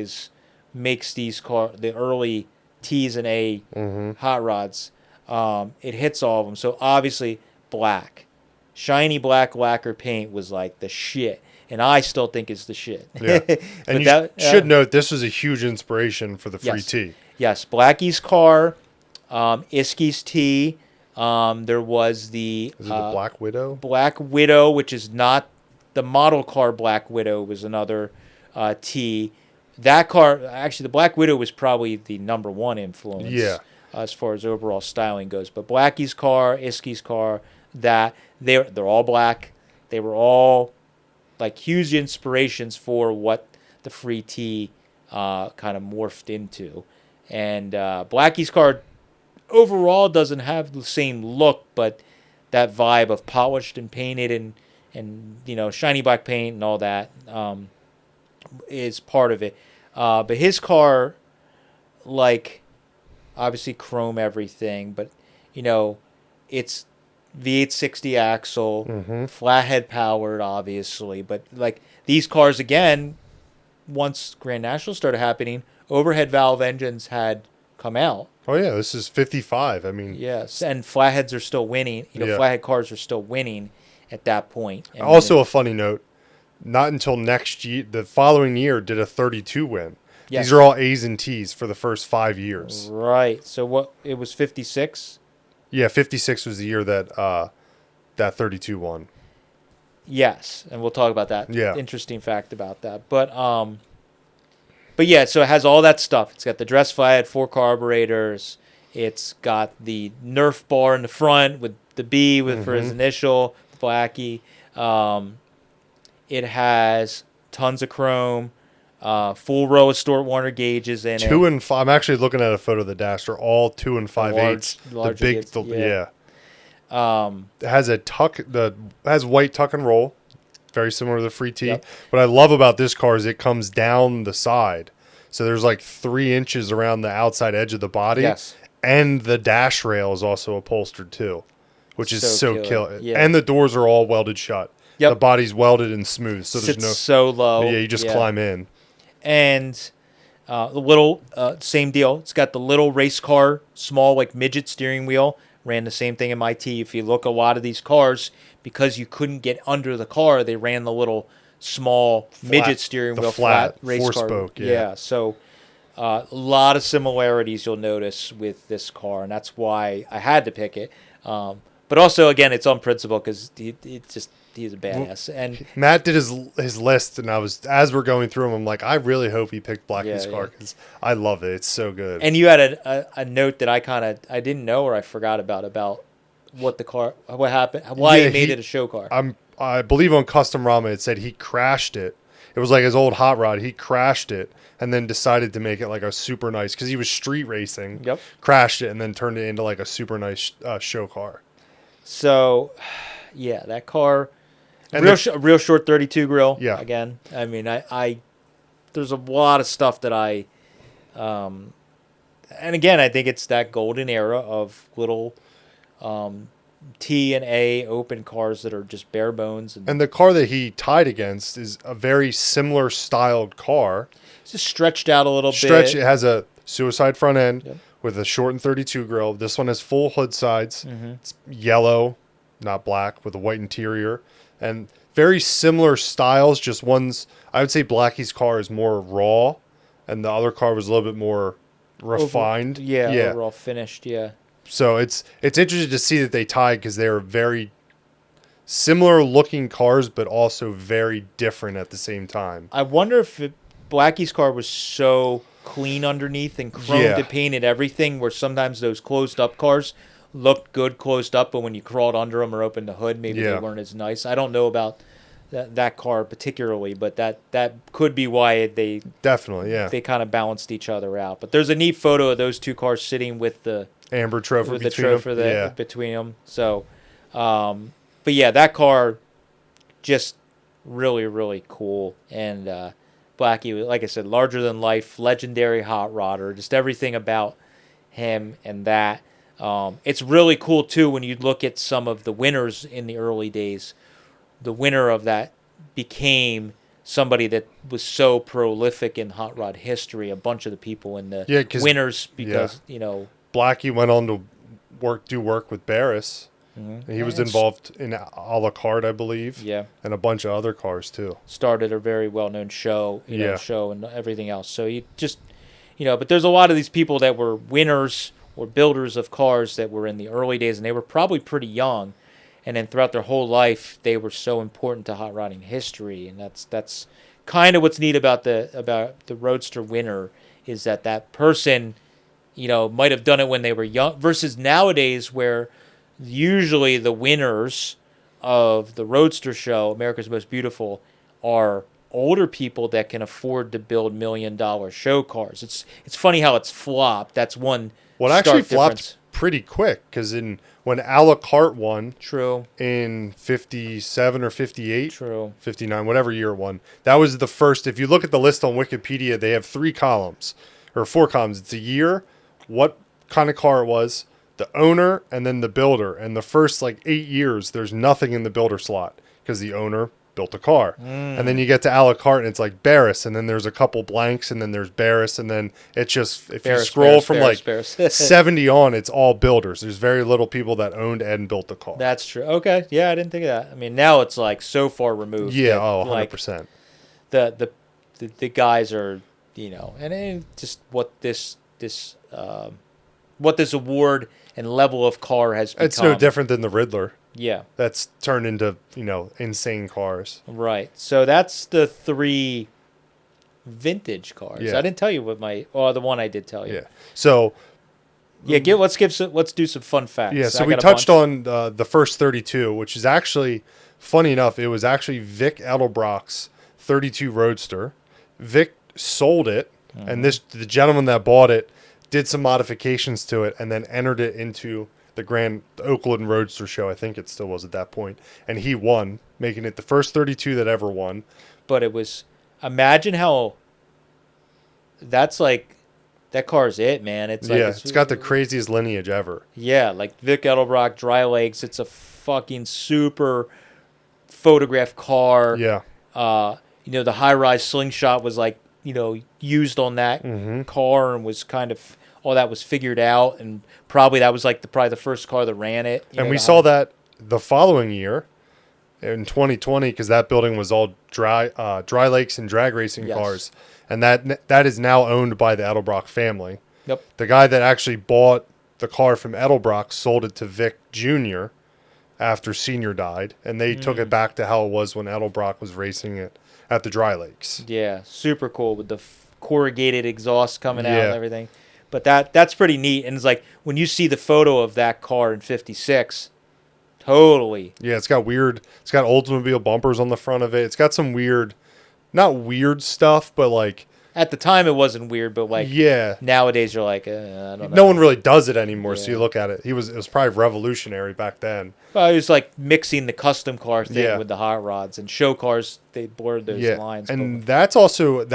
Speaker 1: makes these the early T's and A hot rods. It hits all of them. So obviously black, shiny black lacquer paint was like the shit, and I still think it's the shit.
Speaker 2: Yeah, and you should note this was a huge inspiration for the free T.
Speaker 1: Yes, Blackie's car, Iski's T. There was the
Speaker 2: the Black Widow.
Speaker 1: Black Widow, which is not. The model car Black Widow was another T. That car, actually, the Black Widow was probably the number one influence as far as overall styling goes. But Blackie's car, Iski's car, they're all black. They were all like huge inspirations for what the free T kind of morphed into. And Blackie's car overall doesn't have the same look, but that vibe of polished and painted and shiny black paint and all that is part of it. But his car, like, obviously chrome everything, but it's V860 axle, flathead powered, obviously. But like these cars again, once Grand National started happening, overhead valve engines had come out.
Speaker 2: Oh yeah, this is 55. I mean,
Speaker 1: yes, and flatheads are still winning. Flathead cars are still winning at that point. And
Speaker 2: also, a funny note: not until next year, the following year, did a 32 win.
Speaker 1: Yes.
Speaker 2: These are all A's and T's for the first 5 years.
Speaker 1: Right. So what? It was 56.
Speaker 2: Yeah, 56 was the year that that 32 won.
Speaker 1: Yes, and we'll talk about that.
Speaker 2: Yeah.
Speaker 1: Interesting fact about that. But yeah, so it has all that stuff. It's got the dress flat, 4 carburetors. It's got the Nerf bar in the front with the B with for his initial, Blackie. It has tons of chrome, full row of Stuart Warner gauges in it.
Speaker 2: 2 and 5. I'm actually looking at a photo of the dash. They're all 2 and 5/8. The big,
Speaker 1: gauges,
Speaker 2: yeah. It has a has white tuck and roll, very similar to the Free T.
Speaker 1: Yep.
Speaker 2: What I love about this car is it comes down the side, so there's like 3 inches around the outside edge of the body.
Speaker 1: Yes.
Speaker 2: And the dash rail is also upholstered too, which is so killer.
Speaker 1: Yeah.
Speaker 2: And the doors are all welded shut.
Speaker 1: Yep.
Speaker 2: The body's welded and smooth, so there's
Speaker 1: Sits so low.
Speaker 2: Yeah, you just climb in.
Speaker 1: And the little same deal. It's got the little race car, small like midget steering wheel. Ran the same thing in my T. If you look a lot of these cars, because you couldn't get under the car, they ran the little small midget steering wheel, flat race car.
Speaker 2: Four-spoke,
Speaker 1: yeah. So a lot of similarities you'll notice with this car, and that's why I had to pick it. But also, again, it's on principle because he's a badass. And
Speaker 2: Matt did his list, and as we're going through them, I'm like, I really hope he picked Blackie's car because I love it. It's so good.
Speaker 1: And you had a note that I didn't know or I forgot about what happened, why he made it a show car.
Speaker 2: I believe on Custom Rama it said he crashed it. It was like his old hot rod. He crashed it and then decided to make it like a super nice, because he was street racing.
Speaker 1: Yep.
Speaker 2: Crashed it and then turned it into like a super nice show car.
Speaker 1: So, yeah, that car,
Speaker 2: And
Speaker 1: real short 32 grill.
Speaker 2: Yeah.
Speaker 1: Again, I mean, there's a lot of stuff that and again, I think it's that golden era of little T and A open cars that are just bare bones.
Speaker 2: And the car that he tied against is a very similar styled car.
Speaker 1: It's just stretched out a little bit.
Speaker 2: It has a suicide front end with a shortened 32 grill. This one has full hood sides.
Speaker 1: Mm-hmm.
Speaker 2: It's yellow, not black, with a white interior. And very similar styles, just one's, I would say Blackie's car is more raw, and the other car was a little bit more refined.
Speaker 1: Overall finished, yeah.
Speaker 2: So it's interesting to see that they tied because they are very similar looking cars, but also very different at the same time.
Speaker 1: I wonder if Blackie's car was so clean underneath and chromed and painted everything, where sometimes those closed up cars looked good closed up, but when you crawled under them or opened the hood, maybe they weren't as nice. I don't know about that car particularly, but that could be why they they kind of balanced each other out. But there's a neat photo of those two cars sitting with the
Speaker 2: AMBR trophy
Speaker 1: with
Speaker 2: between
Speaker 1: the trophy between them. So, but yeah, that car just really, really cool. And Blackie, like I said, larger than life, legendary hot rodder, just everything about him and that. It's really cool too when you look at some of the winners in the early days. The winner of that became somebody that was so prolific in hot rod history. A bunch of the people in the winners because
Speaker 2: Blackie went on to do work with Barris. Mm-hmm. He was involved in a la carte, I believe.
Speaker 1: Yeah,
Speaker 2: and a bunch of other cars too.
Speaker 1: Started a very well-known show, show and everything else. So you just, but there's a lot of these people that were winners or builders of cars that were in the early days, and they were probably pretty young. And then throughout their whole life, they were so important to hot rodding history, and that's kind of what's neat about the Roadster winner is that person, might have done it when they were young, versus nowadays where usually the winners of the Roadster show, America's Most Beautiful, are older people that can afford to build $1 million show cars. It's funny how it's flopped. That's one.
Speaker 2: Well, it actually flopped pretty quick because when a la carte won, in 57 or 58, 59, whatever year it won, that was the first. If you look at the list on Wikipedia, they have 3 columns or 4 columns. It's a year, what kind of car it was, the owner, and then the builder. And the first 8 years, there's nothing in the builder slot because the owner built a car. And then you get to a la carte, and it's like Barris, and then there's a couple blanks, and then there's Barris, and then it's just, if you scroll from 70 on, it's all builders. There's very little people that owned and built the car.
Speaker 1: That's true. Okay. Yeah, I didn't think of that. I mean, now it's like so far removed.
Speaker 2: Yeah,
Speaker 1: that,
Speaker 2: 100%.
Speaker 1: Like, the guys are, you know, and just what this award and level of car has become.
Speaker 2: It's no different than the Riddler.
Speaker 1: Yeah.
Speaker 2: That's turned into, you know, insane cars.
Speaker 1: Right. So that's the 3 vintage cars.
Speaker 2: Yeah.
Speaker 1: I didn't tell you what the one I did tell you.
Speaker 2: Yeah. So
Speaker 1: yeah, let's do some fun facts.
Speaker 2: Yeah, so we touched on the first 32, which is actually, funny enough, it was actually Vic Edelbrock's 32 Roadster. Vic sold it, and the gentleman that bought it did some modifications to it and then entered it into the Oakland Roadster show. I think it still was at that point. And he won, making it the first 32 that ever won.
Speaker 1: But it was, imagine how, that's like, that car's it, man. It's like,
Speaker 2: it's got the craziest lineage ever.
Speaker 1: Yeah, like Vic Edelbrock, Dry Lakes. It's a fucking super photographed car.
Speaker 2: Yeah.
Speaker 1: You know, the high-rise slingshot was like, you know, used on that car and was kind of, all that was figured out, and probably that was like probably the first car that ran it.
Speaker 2: And we saw that the following year in 2020, because that building was all dry lakes and drag racing cars, and that is now owned by the Edelbrock family.
Speaker 1: Yep.
Speaker 2: The guy that actually bought the car from Edelbrock sold it to Vic Jr. after Senior died, and they took it back to how it was when Edelbrock was racing it at the dry lakes.
Speaker 1: Yeah, super cool with the corrugated exhaust coming out and everything. But that's pretty neat. And it's like, when you see the photo of that car in 56, totally.
Speaker 2: Yeah, it's got Oldsmobile bumpers on the front of it. It's got some weird, not weird stuff, but like...
Speaker 1: At the time, it wasn't weird, but like...
Speaker 2: Yeah.
Speaker 1: Nowadays, you're like, I don't know.
Speaker 2: No one really does it anymore, so you look at it. It was probably revolutionary back then.
Speaker 1: Well, it was like mixing the custom car thing with the hot rods. And show cars, they blurred those lines.
Speaker 2: And that's also...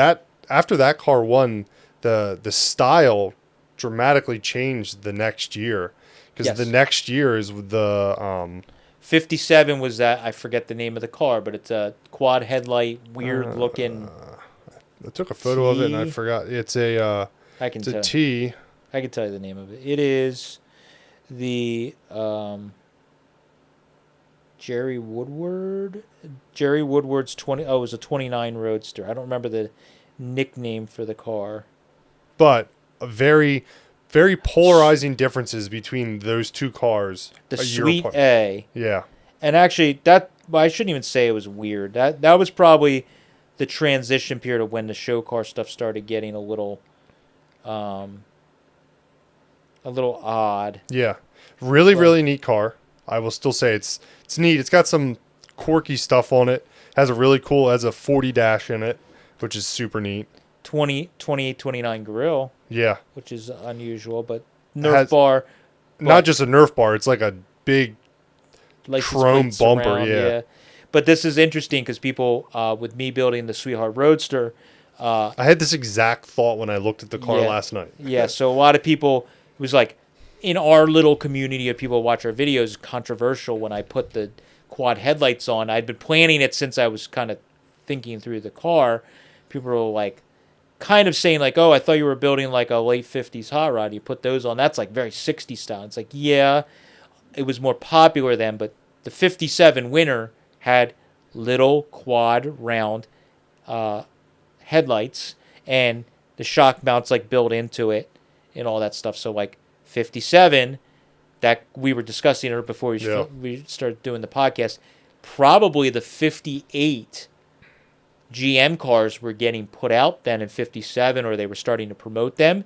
Speaker 2: After that car won, the style dramatically changed the next year, because the next year is the
Speaker 1: 57 was that, I forget the name of the car, but it's a quad headlight, weird looking.
Speaker 2: I took a photo of it and I forgot. It's a T.
Speaker 1: I can tell you the name of it. It is the Jerry Woodward's it was a 29 Roadster. I don't remember the nickname for the car, but
Speaker 2: a very, very polarizing differences between those two cars.
Speaker 1: The Sweet A,
Speaker 2: yeah,
Speaker 1: and actually I shouldn't even say it was weird. That was probably the transition period of when the show car stuff started getting a little odd.
Speaker 2: Yeah, really neat car. I will still say it's neat. It's got some quirky stuff on it. Has a 40 dash in it, which is super neat.
Speaker 1: 2829 grill.
Speaker 2: Yeah.
Speaker 1: Which is unusual, but Nerf bar.
Speaker 2: Not just a Nerf bar, it's like a big chrome bumper. Yeah.
Speaker 1: But this is interesting because people, with me building the Sweetheart Roadster.
Speaker 2: I had this exact thought when I looked at the car last night.
Speaker 1: Yeah, so a lot of people, it was like, in our little community of people who watch our videos, controversial when I put the quad headlights on. I'd been planning it since I was kind of thinking through the car. People were like, kind of saying like, oh, I thought you were building like a late 50s hot rod. You put those on. That's like very 60s style. It's like, yeah, it was more popular then, but the 57 winner had little quad round headlights, and the shock mounts like built into it and all that stuff. So like 57, that we were discussing it before we started doing the podcast, probably the 58 GM cars were getting put out then in 57, or they were starting to promote them,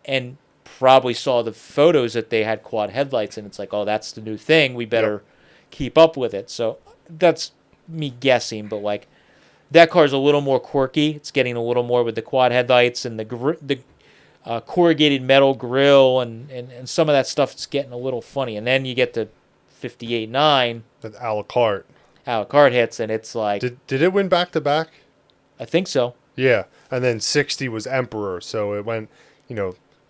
Speaker 1: and probably saw the photos that they had quad headlights, and it's like, oh, that's the new thing. We better keep up with it. So that's me guessing, but like that car's a little more quirky. It's getting a little more with the quad headlights and the corrugated metal grill and some of that stuff. It's getting a little funny, and then you get to 58.9
Speaker 2: with a la carte.
Speaker 1: A la carte hits, and it's like,
Speaker 2: did it win back to back?
Speaker 1: I think so.
Speaker 2: Yeah, and then 60 was Emperor, so it went,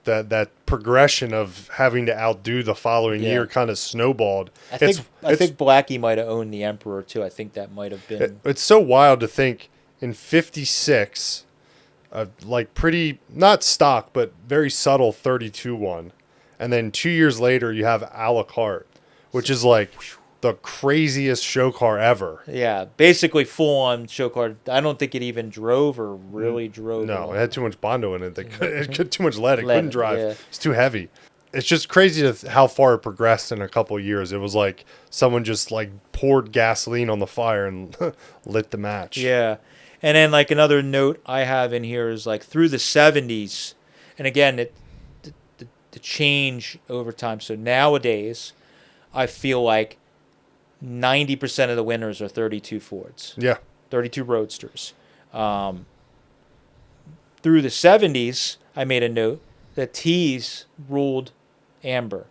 Speaker 2: that progression of having to outdo the following
Speaker 1: Yeah.
Speaker 2: year kind of snowballed.
Speaker 1: I think Blackie might have owned the Emperor too. I think that might have been.
Speaker 2: It's so wild to think in '56, like pretty not stock but very subtle 32 one, and then 2 years later you have a la carte, which is like the craziest show car ever.
Speaker 1: Yeah, basically full on show car. I don't think it even drove or really drove.
Speaker 2: No, it had too much Bondo in it. It had too much lead. It couldn't drive.
Speaker 1: Yeah.
Speaker 2: It's too heavy. It's just crazy how far it progressed in a couple of years. It was like someone just like poured gasoline on the fire and lit the match.
Speaker 1: Yeah. And then like another note I have in here is like through the 70s, and again, the change over time. So nowadays, I feel like 90% of the winners are 32 Fords.
Speaker 2: Yeah.
Speaker 1: 32 Roadsters. Through the 70s, I made a note that T's ruled AMBR.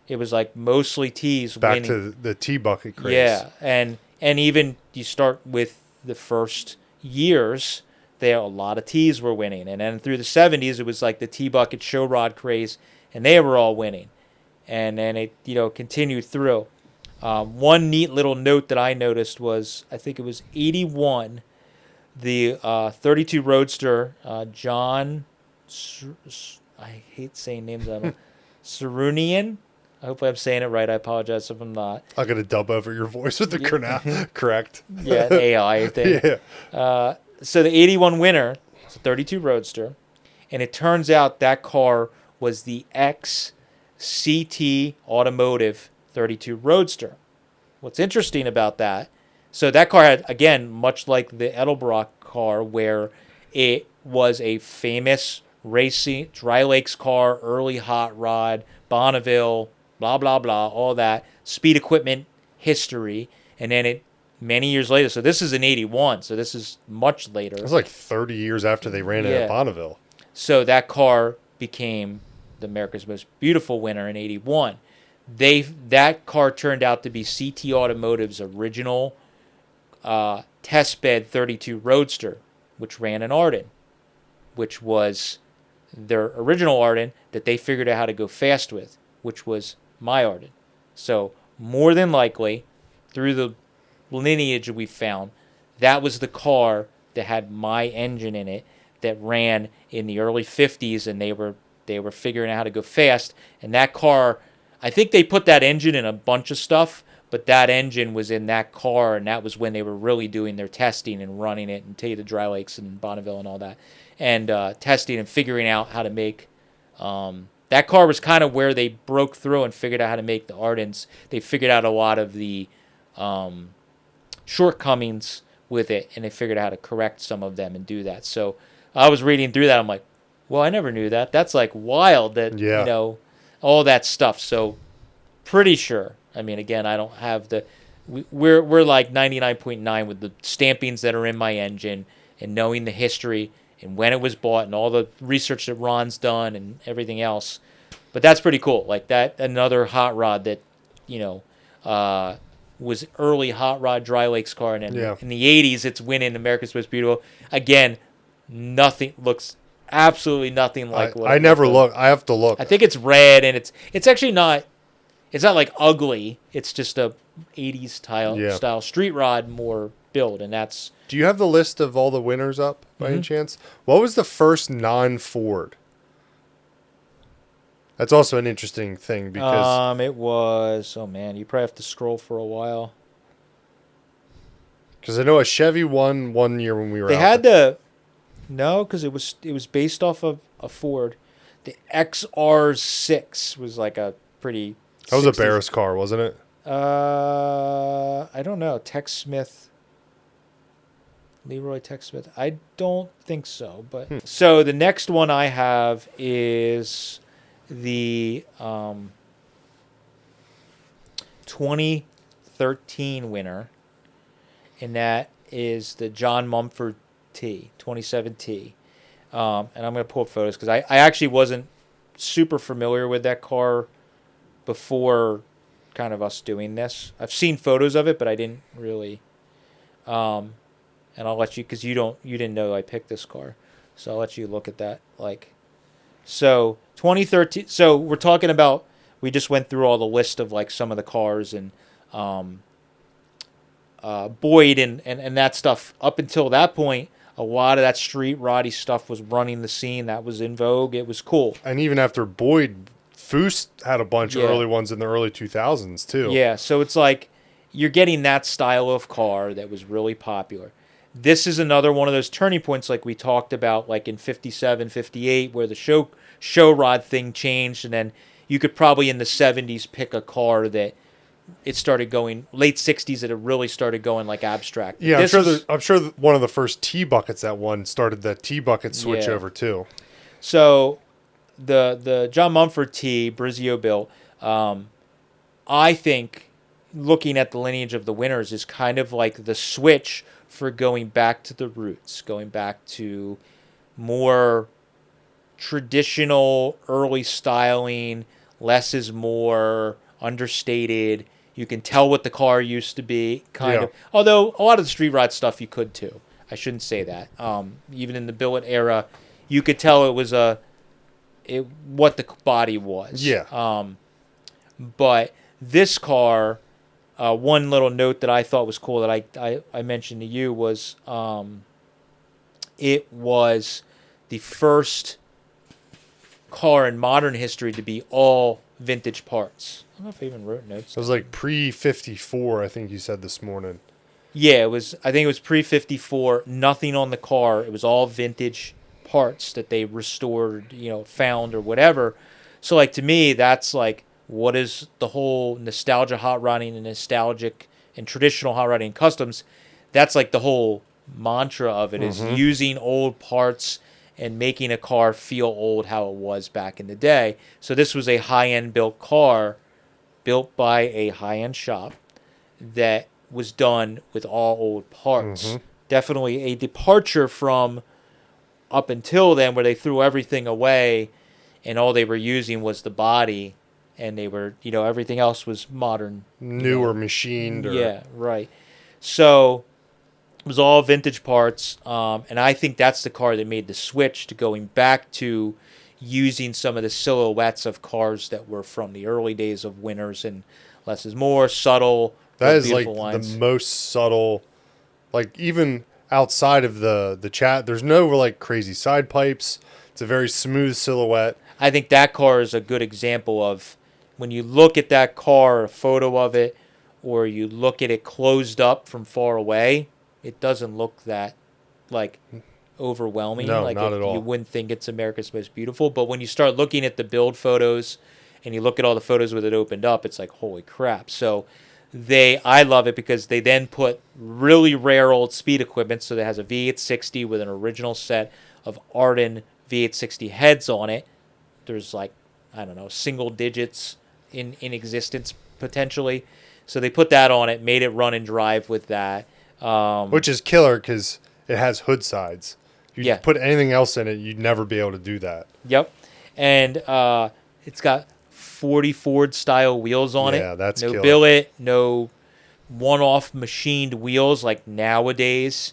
Speaker 1: It was like mostly T's
Speaker 2: Back
Speaker 1: winning.
Speaker 2: to the T bucket craze.
Speaker 1: Yeah, and even you start with the first years, there a lot of T's were winning, and then through the 70s, it was like the T bucket show rod craze, and they were all winning, and then it continued through. One neat little note that I noticed was I think it was 81, the 32 Roadster, John. I hate saying names. I don't. Sarunian. I hope I'm saying it right. I apologize if I'm not.
Speaker 2: I'm going to dub over your voice with the correct.
Speaker 1: Yeah, an AI thing.
Speaker 2: Yeah.
Speaker 1: So the 81 winner, it's a 32 Roadster, and it turns out that car was the ex-CT Automotive 32 Roadster. What's interesting about that, so that car had, again, much like the Edelbrock car, where it was a famous racing Dry Lakes car, early hot rod, Bonneville, blah, blah, blah, all that, speed equipment history. And then it, many years later, so this is in 81, so this is much later.
Speaker 2: It was like 30 years after they ran it at Bonneville.
Speaker 1: So that car became the America's Most Beautiful winner in 81. That car turned out to be CT Automotive's original test bed 32 Roadster, which ran in Arden, which was their original Arden that they figured out how to go fast with, which was my Arden. So more than likely, through the lineage we found, that was the car that had my engine in it that ran in the early 50s, and they were figuring out how to go fast. And that car, I think they put that engine in a bunch of stuff, but that engine was in that car, and that was when they were really doing their testing and running it and take the Dry Lakes and Bonneville and all that, and testing and figuring out how to make. That car was kind of where they broke through and figured out how to make the Ardens. They figured out a lot of the shortcomings with it, and they figured out how to correct some of them and do that. So I was reading through that. I'm like, well, I never knew that. That's like wild that, all that stuff. So pretty sure. I mean, again, I don't have the, we're like 99.9 with the stampings that are in my engine and knowing the history and when it was bought and all the research that Ron's done and everything else. But that's pretty cool. Like that, another hot rod that, was early hot rod Dry Lakes car. And then in the 80s, it's winning America's Most Beautiful. Again, absolutely nothing like what
Speaker 2: I never look. I have to look.
Speaker 1: I think it's red, and it's actually not. It's not like ugly. It's just a 80s style street rod more build, and that's.
Speaker 2: Do you have the list of all the winners up by any chance? What was the first non-Ford? That's also an interesting thing because
Speaker 1: it was. Oh man, you probably have to scroll for a while.
Speaker 2: Because I know a Chevy won 1 year when we were.
Speaker 1: They had the. No, because it was based off of a Ford. The XR6 was like a pretty.
Speaker 2: That was 60s. A Barris car, wasn't it?
Speaker 1: I don't know. Tex Smith. Leroy Tex Smith. I don't think so. But so the next one I have is the 2013 winner, and that is the John Mumford T, 27T. And I'm going to pull up photos because I actually wasn't super familiar with that car before kind of us doing this. I've seen photos of it, but I didn't really. And I'll let you, because you didn't know I picked this car, so I'll let you look at that. So 2013. So we're talking about. We just went through all the list of like some of the cars and Boyd and that stuff. Up until that point, a lot of that street roddy stuff was running the scene. That was in vogue. It was cool.
Speaker 2: And even after Boyd, Foose had a bunch of
Speaker 1: Yeah.
Speaker 2: early ones in the early 2000s too.
Speaker 1: Yeah, so it's like you're getting that style of car that was really popular. This is another one of those turning points like we talked about like in 57, 58 where the show rod thing changed and then you could probably in the 70s pick a car that it started going late 60s that it really started going like abstract.
Speaker 2: Yeah,
Speaker 1: This
Speaker 2: I'm sure one of the first T buckets that one started the T bucket switch
Speaker 1: Yeah.
Speaker 2: over too.
Speaker 1: So the John Mumford T Brizio built, I think looking at the lineage of the winners is kind of like the switch for going back to the roots, going back to more traditional early styling, less is more, understated. You can tell what the car used to be, kind of. Although a lot of the street rod stuff you could too. I shouldn't say that. Even in the billet era, you could tell it was what the body was.
Speaker 2: Yeah.
Speaker 1: But this car, one little note that I thought was cool that I mentioned to you was it was the first car in modern history to be all vintage parts. I don't know if I even wrote notes.
Speaker 2: It was like pre-54, I think you said this morning.
Speaker 1: Yeah, it was. I think it was pre-54. Nothing on the car. It was all vintage parts that they restored, found or whatever. So, like to me, that's like what is the whole nostalgia hot rodding and nostalgic and traditional hot rodding and customs. That's like the whole mantra of it is using old parts and making a car feel old how it was back in the day. So this was a high-end built car built by a high-end shop that was done with all old parts. Definitely a departure from up until then where they threw everything away and all they were using was the body and they were, everything else was modern.
Speaker 2: New or machined. Or...
Speaker 1: Yeah, right. So it was all vintage parts. And I think that's the car that made the switch to going back to using some of the silhouettes of cars that were from the early days of winners and less is more, subtle.
Speaker 2: That is like
Speaker 1: lines.
Speaker 2: the most subtle, like even outside of the chat, there's no like crazy side pipes. It's a very smooth silhouette.
Speaker 1: I think that car is a good example of when you look at that car, a photo of it, or you look at it closed up from far away, it doesn't look that like overwhelming.
Speaker 2: No,
Speaker 1: like
Speaker 2: not at all.
Speaker 1: You wouldn't think it's America's most beautiful, but when you start looking at the build photos and you look at all the photos with it opened up, it's like holy crap. So I love it because they then put really rare old speed equipment. So it has a V860 with an original set of Arden V860 heads on it. There's like, I don't know, single digits in existence potentially. So they put that on it, made it run and drive with that.
Speaker 2: Which is killer because it has hood sides. If you put anything else in it, you'd never be able to do that.
Speaker 1: Yep. And it's got 40 Ford style wheels on it.
Speaker 2: Yeah, that's
Speaker 1: no
Speaker 2: killer.
Speaker 1: billet, no one-off machined wheels like nowadays.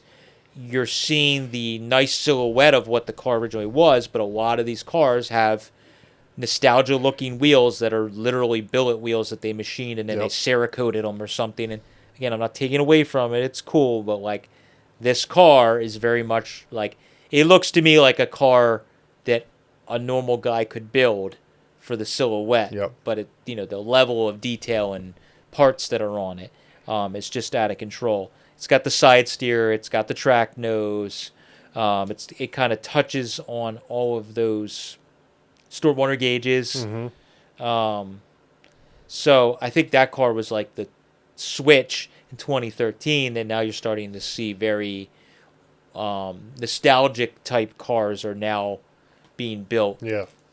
Speaker 1: You're seeing the nice silhouette of what the car originally was, but a lot of these cars have nostalgia-looking wheels that are literally billet wheels that they machined and then they Cerakoted them or something. And again, I'm not taking away from it. It's cool, but like this car is very much like it looks to me like a car that a normal guy could build for the silhouette.
Speaker 2: Yep.
Speaker 1: But it, the level of detail and parts that are on it is just out of control. It's got the side steer. It's got the track nose. It kind of touches on all of those Stewart Warner gauges. So I think that car was like the switch in 2013. And now you're starting to see very nostalgic type cars are now being built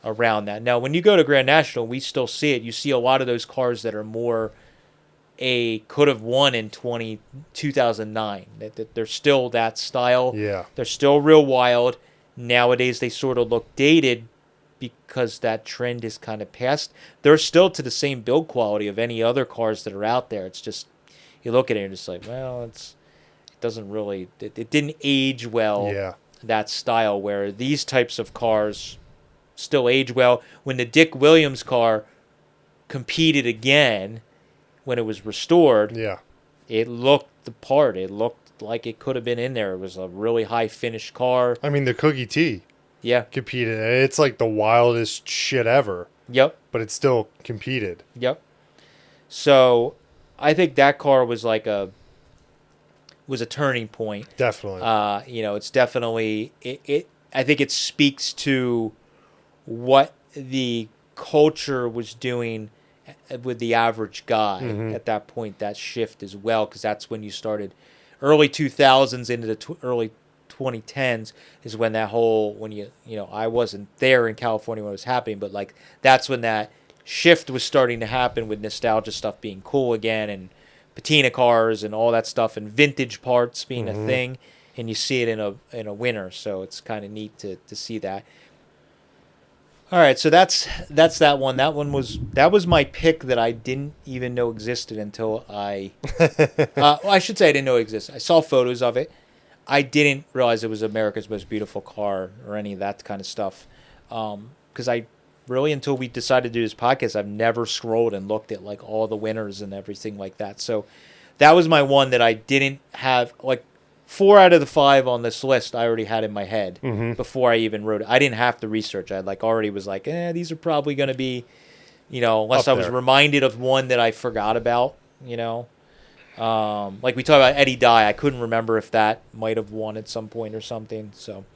Speaker 1: around that. Now, when you go to Grand National, we still see it. You see a lot of those cars that are more could have won in 2009. That they're still that style.
Speaker 2: Yeah.
Speaker 1: They're still real wild. Nowadays, they sort of look dated because that trend is kind of past. They're still to the same build quality of any other cars that are out there. It's just, you look at it and it's like, well, it doesn't really, it didn't age well, that style, where these types of cars still age well. When the Dick Williams car competed again, when it was restored,
Speaker 2: Yeah.
Speaker 1: it looked the part. It looked like it could have been in there. It was a really high finished car.
Speaker 2: I mean, the Cookie T
Speaker 1: Yeah.
Speaker 2: competed, and it's like the wildest shit ever.
Speaker 1: Yep.
Speaker 2: But it still competed.
Speaker 1: Yep. So I think that car was like a turning point.
Speaker 2: Definitely.
Speaker 1: It's definitely it. I think it speaks to what the culture was doing with the average guy at that point. That shift as well, because that's when you started early 2000s into the early 2010s is when that whole I wasn't there in California when it was happening, but like that's when that shift was starting to happen with nostalgia stuff being cool again and patina cars and all that stuff and vintage parts being a thing, and you see it in a winter, so it's kind of neat to see that. All right, so that's that one. That was my pick that I didn't even know existed until I I should say I didn't know it existed. I saw photos of it. I didn't realize it was America's most beautiful car or any of that kind of stuff. Because I really, until we decided to do this podcast, I've never scrolled and looked at like all the winners and everything like that. So that was my one that I didn't have. Like 4 out of the 5 on this list I already had in my head before I even wrote it. I didn't have to research. I like already was like, these are probably going to be, unless I was reminded of one that I forgot about, like we talked about Eddie Dye. I couldn't remember if that might have won at some point or something. So,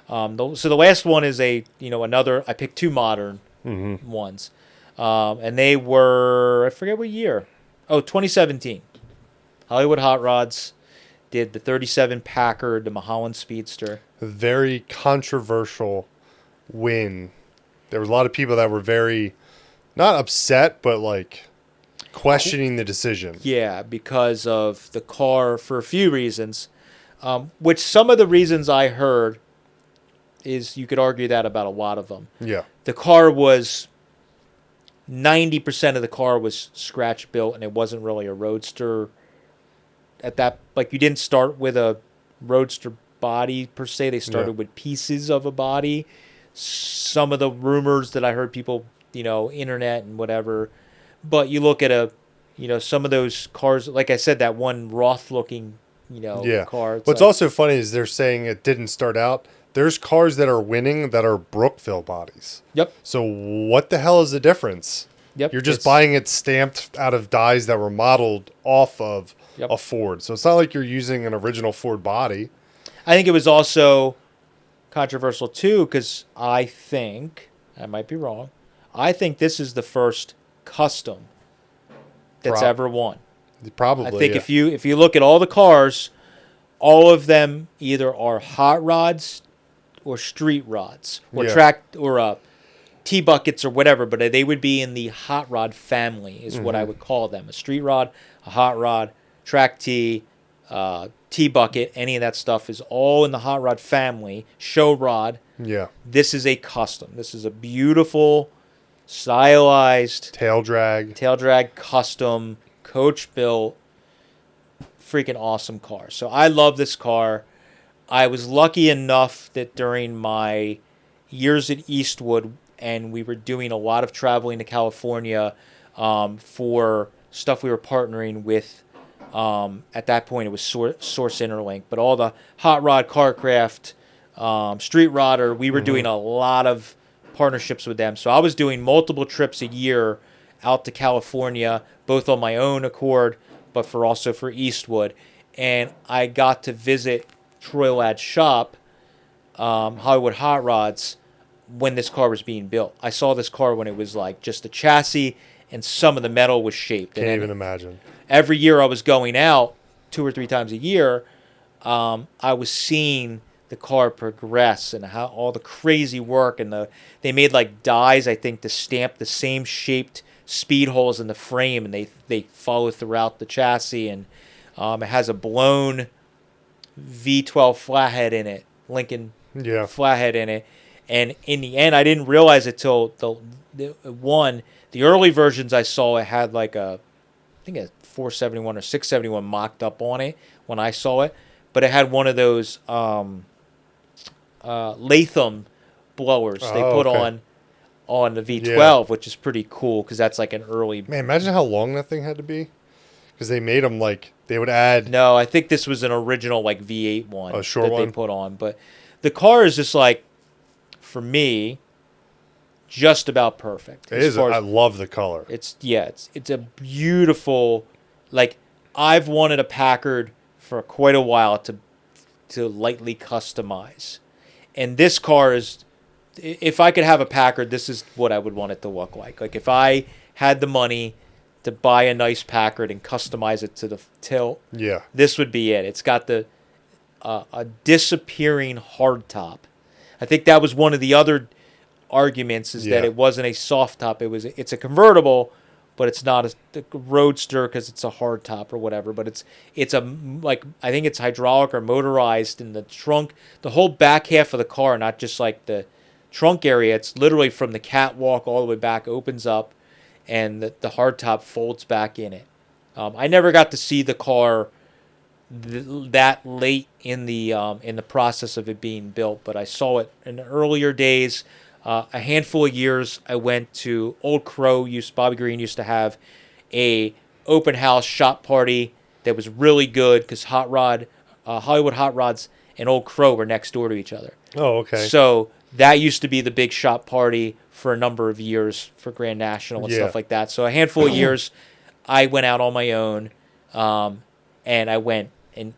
Speaker 1: so the last one is another. I picked 2 modern ones, and they were, I forget what year. Oh, 2017. Hollywood Hot Rods did the 37 Packard, the Mulholland Speedster.
Speaker 2: A very controversial win. There was a lot of people that were very, not upset, but like questioning the decision.
Speaker 1: Yeah, because of the car for a few reasons, which some of the reasons I heard is you could argue that about a lot of them.
Speaker 2: Yeah.
Speaker 1: The car was 90% of the car was scratch built, and it wasn't really a Roadster. At that, like you didn't start with a Roadster body per se. They started with pieces of a body. Some of the rumors that I heard people, internet and whatever. But you look at some of those cars, like I said, that one Roth-looking, car.
Speaker 2: What's also funny is they're saying it didn't start out. There's cars that are winning that are Brookville bodies.
Speaker 1: Yep.
Speaker 2: So what the hell is the difference?
Speaker 1: Yep.
Speaker 2: You're just buying it stamped out of dies that were modeled off of a Ford. So it's not like you're using an original Ford body.
Speaker 1: I think it was also controversial too, because I think, I might be wrong, I think this is the first custom that's ever won.
Speaker 2: Probably.
Speaker 1: I think if you look at all the cars, all of them either are hot rods or street rods or track or T-buckets or whatever, but they would be in the hot rod family is what I would call them. A street rod, a hot rod, track T, T-bucket, any of that stuff is all in the hot rod family. Show rod.
Speaker 2: Yeah.
Speaker 1: This is a custom. This is a beautiful, stylized
Speaker 2: tail drag
Speaker 1: custom, coach built, freaking awesome car. So I love this car. I was lucky enough that during my years at Eastwood, and we were doing a lot of traveling to California for stuff we were partnering with. At that point, it was Source Interlink, but all the hot rod, Carcraft, Street Rodder, we were doing a lot of partnerships with them. So I was doing multiple trips a year out to California, both on my own accord, but also for Eastwood. And I got to visit Troy Ladd's shop, Hollywood Hot Rods, when this car was being built. I saw this car when it was like just a chassis and some of the metal was shaped.
Speaker 2: Can't even imagine.
Speaker 1: Every year I was going out 2 or 3 times a year, I was seeing the car progress and how all the crazy work, and they made like dies, I think, to stamp the same shaped speed holes in the frame, and they follow throughout the chassis, and it has a blown V12 flathead in it, Lincoln flathead in it. And in the end, I didn't realize it till the early versions I saw, it had like I think a 471 or 671 mocked up on it when I saw it, but it had one of those Latham blowers they
Speaker 2: Oh,
Speaker 1: put
Speaker 2: okay.
Speaker 1: on the V12, which is pretty cool because that's like an early.
Speaker 2: Man, imagine how long that thing had to be. Because they made them like they would add
Speaker 1: No, I think this was an original like V8 one
Speaker 2: a short
Speaker 1: that they
Speaker 2: one.
Speaker 1: put on, but the car is just like, for me, just about perfect.
Speaker 2: It
Speaker 1: as
Speaker 2: is.
Speaker 1: far
Speaker 2: I
Speaker 1: as,
Speaker 2: love the color.
Speaker 1: it's a beautiful, like, I've wanted a Packard for quite a while to lightly customize, and this car is. If I could have a Packard, this is what I would want it to look like. Like if I had the money to buy a nice Packard and customize it to the tilt,
Speaker 2: Yeah.
Speaker 1: this would be it. It's got the a disappearing hardtop. I think that was one of the other arguments is that
Speaker 2: Yeah.
Speaker 1: it wasn't a soft top. It's a convertible, but it's not a Roadster because it's a hardtop or whatever. But it's a like I think it's hydraulic or motorized in the trunk. The whole back half of the car, not just like the trunk area. It's literally from the catwalk all the way back, opens up, and the hardtop folds back in it. I never got to see the car that late in the process of it being built, but I saw it in the earlier days. A handful of years, I went to Old Crow. Bobby Green used to have a open house shop party that was really good because Hollywood Hot Rods and Old Crow were next door to each other.
Speaker 2: Oh, okay.
Speaker 1: So that used to be the big shop party for a number of years for Grand National and
Speaker 2: Yeah.
Speaker 1: stuff like that. So a handful of years, I went out on my own, and I went and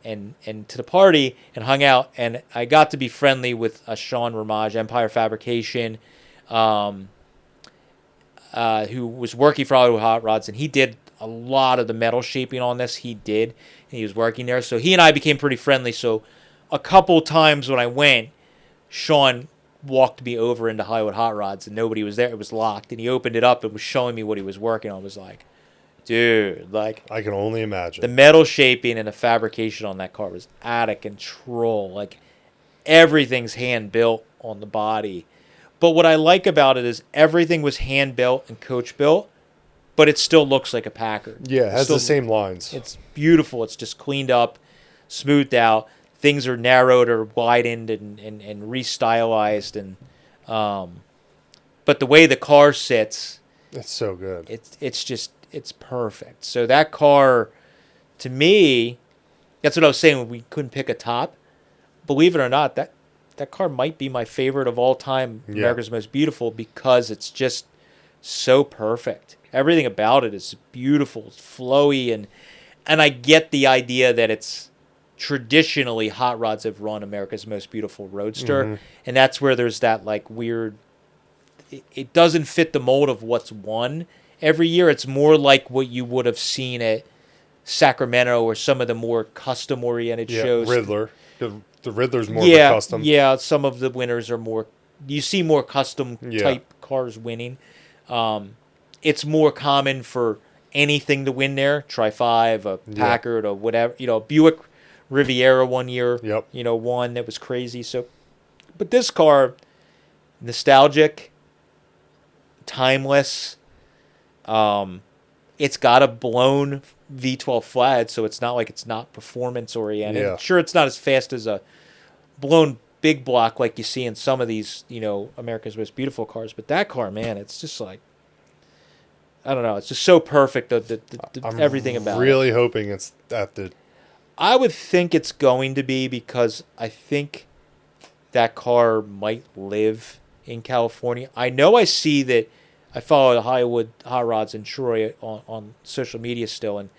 Speaker 1: to the party and hung out, and I got to be friendly with Sean Ramage, Empire Fabrication, who was working for Hollywood Hot Rods, and he did a lot of the metal shaping on this. He was working there, so he and I became pretty friendly. So a couple times when I went, Sean walked me over into Hollywood Hot Rods, and nobody was there. It was locked, and he opened it up and was showing me what he was working on. I was like, dude, like,
Speaker 2: I can only imagine.
Speaker 1: the metal shaping and the fabrication on that car was out of control. Like, everything's hand built on the body. But what I like about it is everything was hand built and coach built, but it still looks like a Packard.
Speaker 2: Yeah, it has
Speaker 1: still,
Speaker 2: the same lines.
Speaker 1: It's beautiful. It's just cleaned up, smoothed out. Things are narrowed or widened and restylized. But the way the car sits,
Speaker 2: It's so good.
Speaker 1: it's perfect. So that car, to me, that's what I was saying when we couldn't pick a top. Believe it or not, that car might be my favorite of all time,
Speaker 2: Yeah.
Speaker 1: America's Most Beautiful, because it's just so perfect. Everything about it is beautiful, it's flowy, and I get the idea that it's traditionally Hot Rods have run America's Most Beautiful Roadster, and that's where there's that like weird. It doesn't fit the mold of what's won every year. It's more like what you would have seen at Sacramento or some of the more custom-oriented shows.
Speaker 2: Riddler. The Riddler's more
Speaker 1: Yeah,
Speaker 2: of a custom.
Speaker 1: yeah. Some of the winners are more. You see more custom
Speaker 2: Yeah.
Speaker 1: type cars winning. It's more common for anything to win there. Tri-5, a Packard, or whatever. Buick Riviera one year.
Speaker 2: Yep.
Speaker 1: One that was crazy. So, but this car, nostalgic, timeless. It's got a blown V12 flat, so it's not like it's not performance oriented.
Speaker 2: Yeah.
Speaker 1: Sure, it's not as fast as a blown big block like you see in some of these, America's Most Beautiful cars. But that car, man, it's just like, I don't know, it's just so perfect.
Speaker 2: I'm
Speaker 1: Everything about it.
Speaker 2: really hoping it's at the.
Speaker 1: I would think it's going to be because I think that car might live in California. I know I see that. I follow the Hollywood Hot Rods in Troy on social media still, and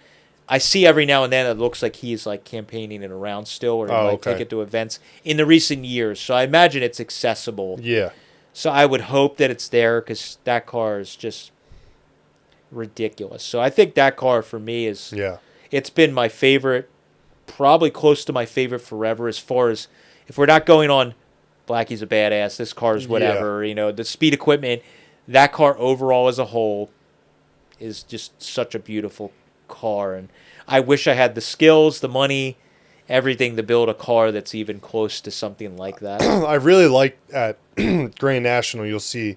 Speaker 1: I see every now and then it looks like he's like campaigning it around still, or he might take it to events in the recent years. So I imagine it's accessible.
Speaker 2: Yeah.
Speaker 1: So I would hope that it's there because that car is just ridiculous. So I think that car for me is it's been my favorite, probably close to my favorite forever. As far as if we're not going on, Blackie's a badass. This car is whatever. The speed equipment. That car overall as a whole is just such a beautiful car. And I wish I had the skills, the money, everything to build a car that's even close to something like that.
Speaker 2: I really like at Grand National, you'll see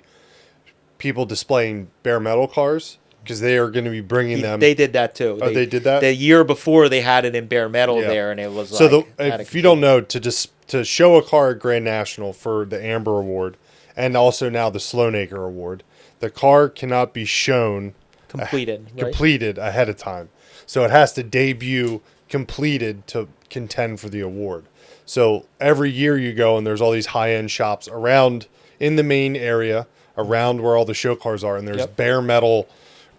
Speaker 2: people displaying bare metal cars because they are going to be bringing them.
Speaker 1: They did that too.
Speaker 2: Oh, they did that?
Speaker 1: The year before they had it in bare metal there, and it was
Speaker 2: if you don't know, to show a car at Grand National for the AMBR Award, and also now the Sloanaker Award. The car cannot be shown
Speaker 1: completed
Speaker 2: ahead of time. So it has to debut completed to contend for the award. So every year you go and there's all these high-end shops around in the main area, around where all the show cars are, and there's bare metal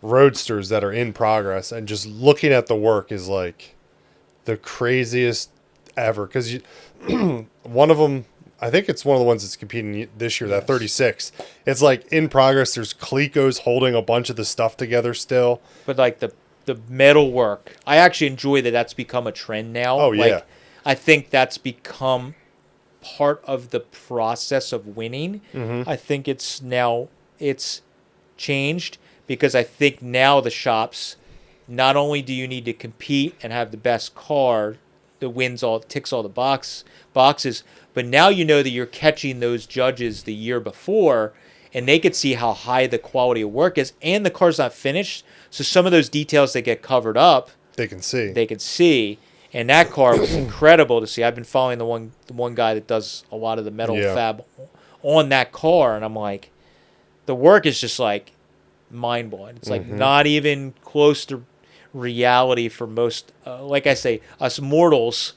Speaker 2: roadsters that are in progress, and just looking at the work is like the craziest ever. Because one of them, I think it's one of the ones that's competing this year, that 36. It's like in progress. There's Cleco's holding a bunch of the stuff together still.
Speaker 1: But like the metal work, I actually enjoy that. That's become a trend now.
Speaker 2: Oh yeah.
Speaker 1: Like, I think that's become part of the process of winning. I think it's changed, because I think now the shops, not only do you need to compete and have the best car that ticks all the boxes, but now you know that you're catching those judges the year before, and they could see how high the quality of work is, and the car's not finished. So some of those details that get covered up,
Speaker 2: they can
Speaker 1: see. And that car was incredible to see. I've been following the one guy that does a lot of the metal fab on that car, and I'm like, the work is just like mind-blowing. It's like not even close to reality for most. Like I say, us mortals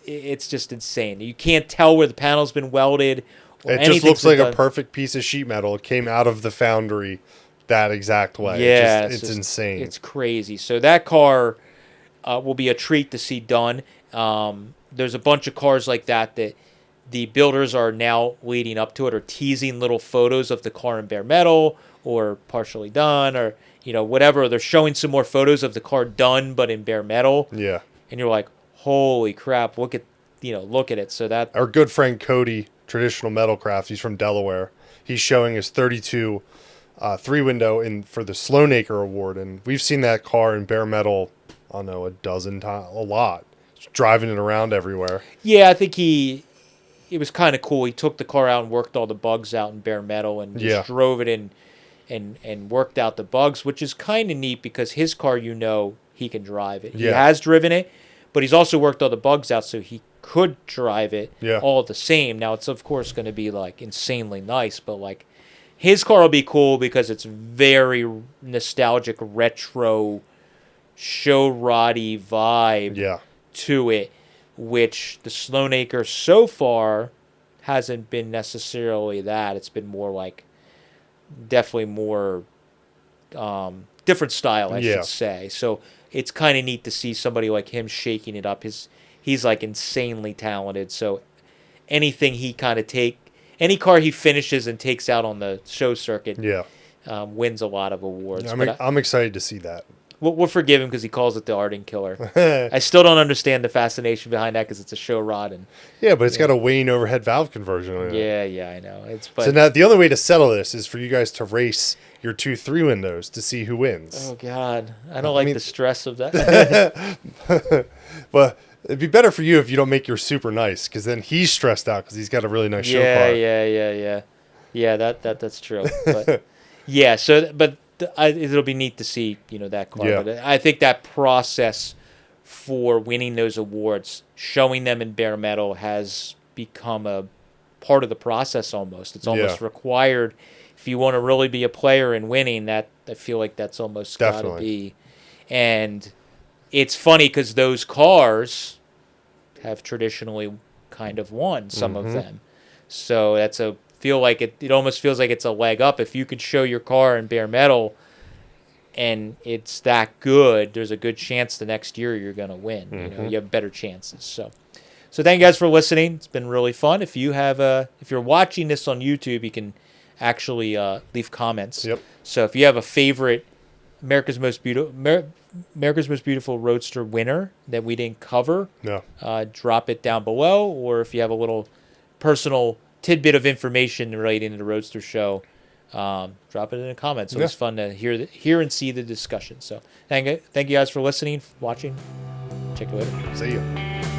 Speaker 1: it's just insane. You can't tell where the panel's been welded.
Speaker 2: It just looks like a perfect piece of sheet metal. It came out of the foundry that exact way.
Speaker 1: Yeah,
Speaker 2: it's insane.
Speaker 1: It's crazy. So that car will be a treat to see done. There's a bunch of cars like that the builders are now leading up to it, or teasing little photos of the car in bare metal or partially done, or whatever. They're showing some more photos of the car done but in bare metal.
Speaker 2: Yeah.
Speaker 1: And you're like, holy crap, look at it. So that
Speaker 2: our good friend Cody, Traditional Metal Craft, he's from Delaware. He's showing his 32 3-window for the Sloanaker Award, and we've seen that car in bare metal, I don't know, a dozen times, a lot. Just driving it around everywhere.
Speaker 1: Yeah, I think it was kind of cool. He took the car out and worked all the bugs out in bare metal, and just drove it in and worked out the bugs, which is kind of neat, because his car, he can drive it. He has driven it, but he's also worked all the bugs out so he could drive it all the same. Now, it's of course going to be like insanely nice, but like his car will be cool because it's very nostalgic, retro, show roddy vibe to it, which the Sloanaker so far hasn't been necessarily that. It's been more like, definitely more different style, I should say. So it's kind of neat to see somebody like him shaking it up. He's like insanely talented. So anything he any car he finishes and takes out on the show circuit, wins a lot of awards.
Speaker 2: I'm excited to see that.
Speaker 1: We'll forgive him because he calls it the Ardent Killer. I still don't understand the fascination behind that, because it's a show rod.
Speaker 2: But it's got a Wayne overhead valve conversion on it.
Speaker 1: Yeah, I know.
Speaker 2: So now the only way to settle this is for you guys to race your 2 3-windows to see who wins.
Speaker 1: Oh, God. I don't like the stress of that.
Speaker 2: Well, it'd be better for you if you don't make yours super nice, because then he's stressed out because he's got a really nice show car.
Speaker 1: Yeah, that's true. But it'll be neat to see, that car.
Speaker 2: Yeah.
Speaker 1: But I think that process for winning those awards, showing them in bare metal, has become a part of the process almost. It's almost required. If you want to really be a player in winning, that I feel like that's almost got to be. And it's funny because those cars have traditionally kind of won, some of them. So it almost feels like it's a leg up. If you could show your car in bare metal and it's that good, there's a good chance the next year you're going to win. You have better chances. So thank you guys for listening. It's been really fun. If you're watching this on YouTube, you can actually leave comments. So if you have a favorite America's Most Beautiful Roadster winner that we didn't cover, drop it down below. Or if you have a little personal tidbit of information relating to the Roadster show, drop it in the comments. So it's fun to hear and see the discussion. So thank you guys for listening, watching. Check you later.
Speaker 2: See you.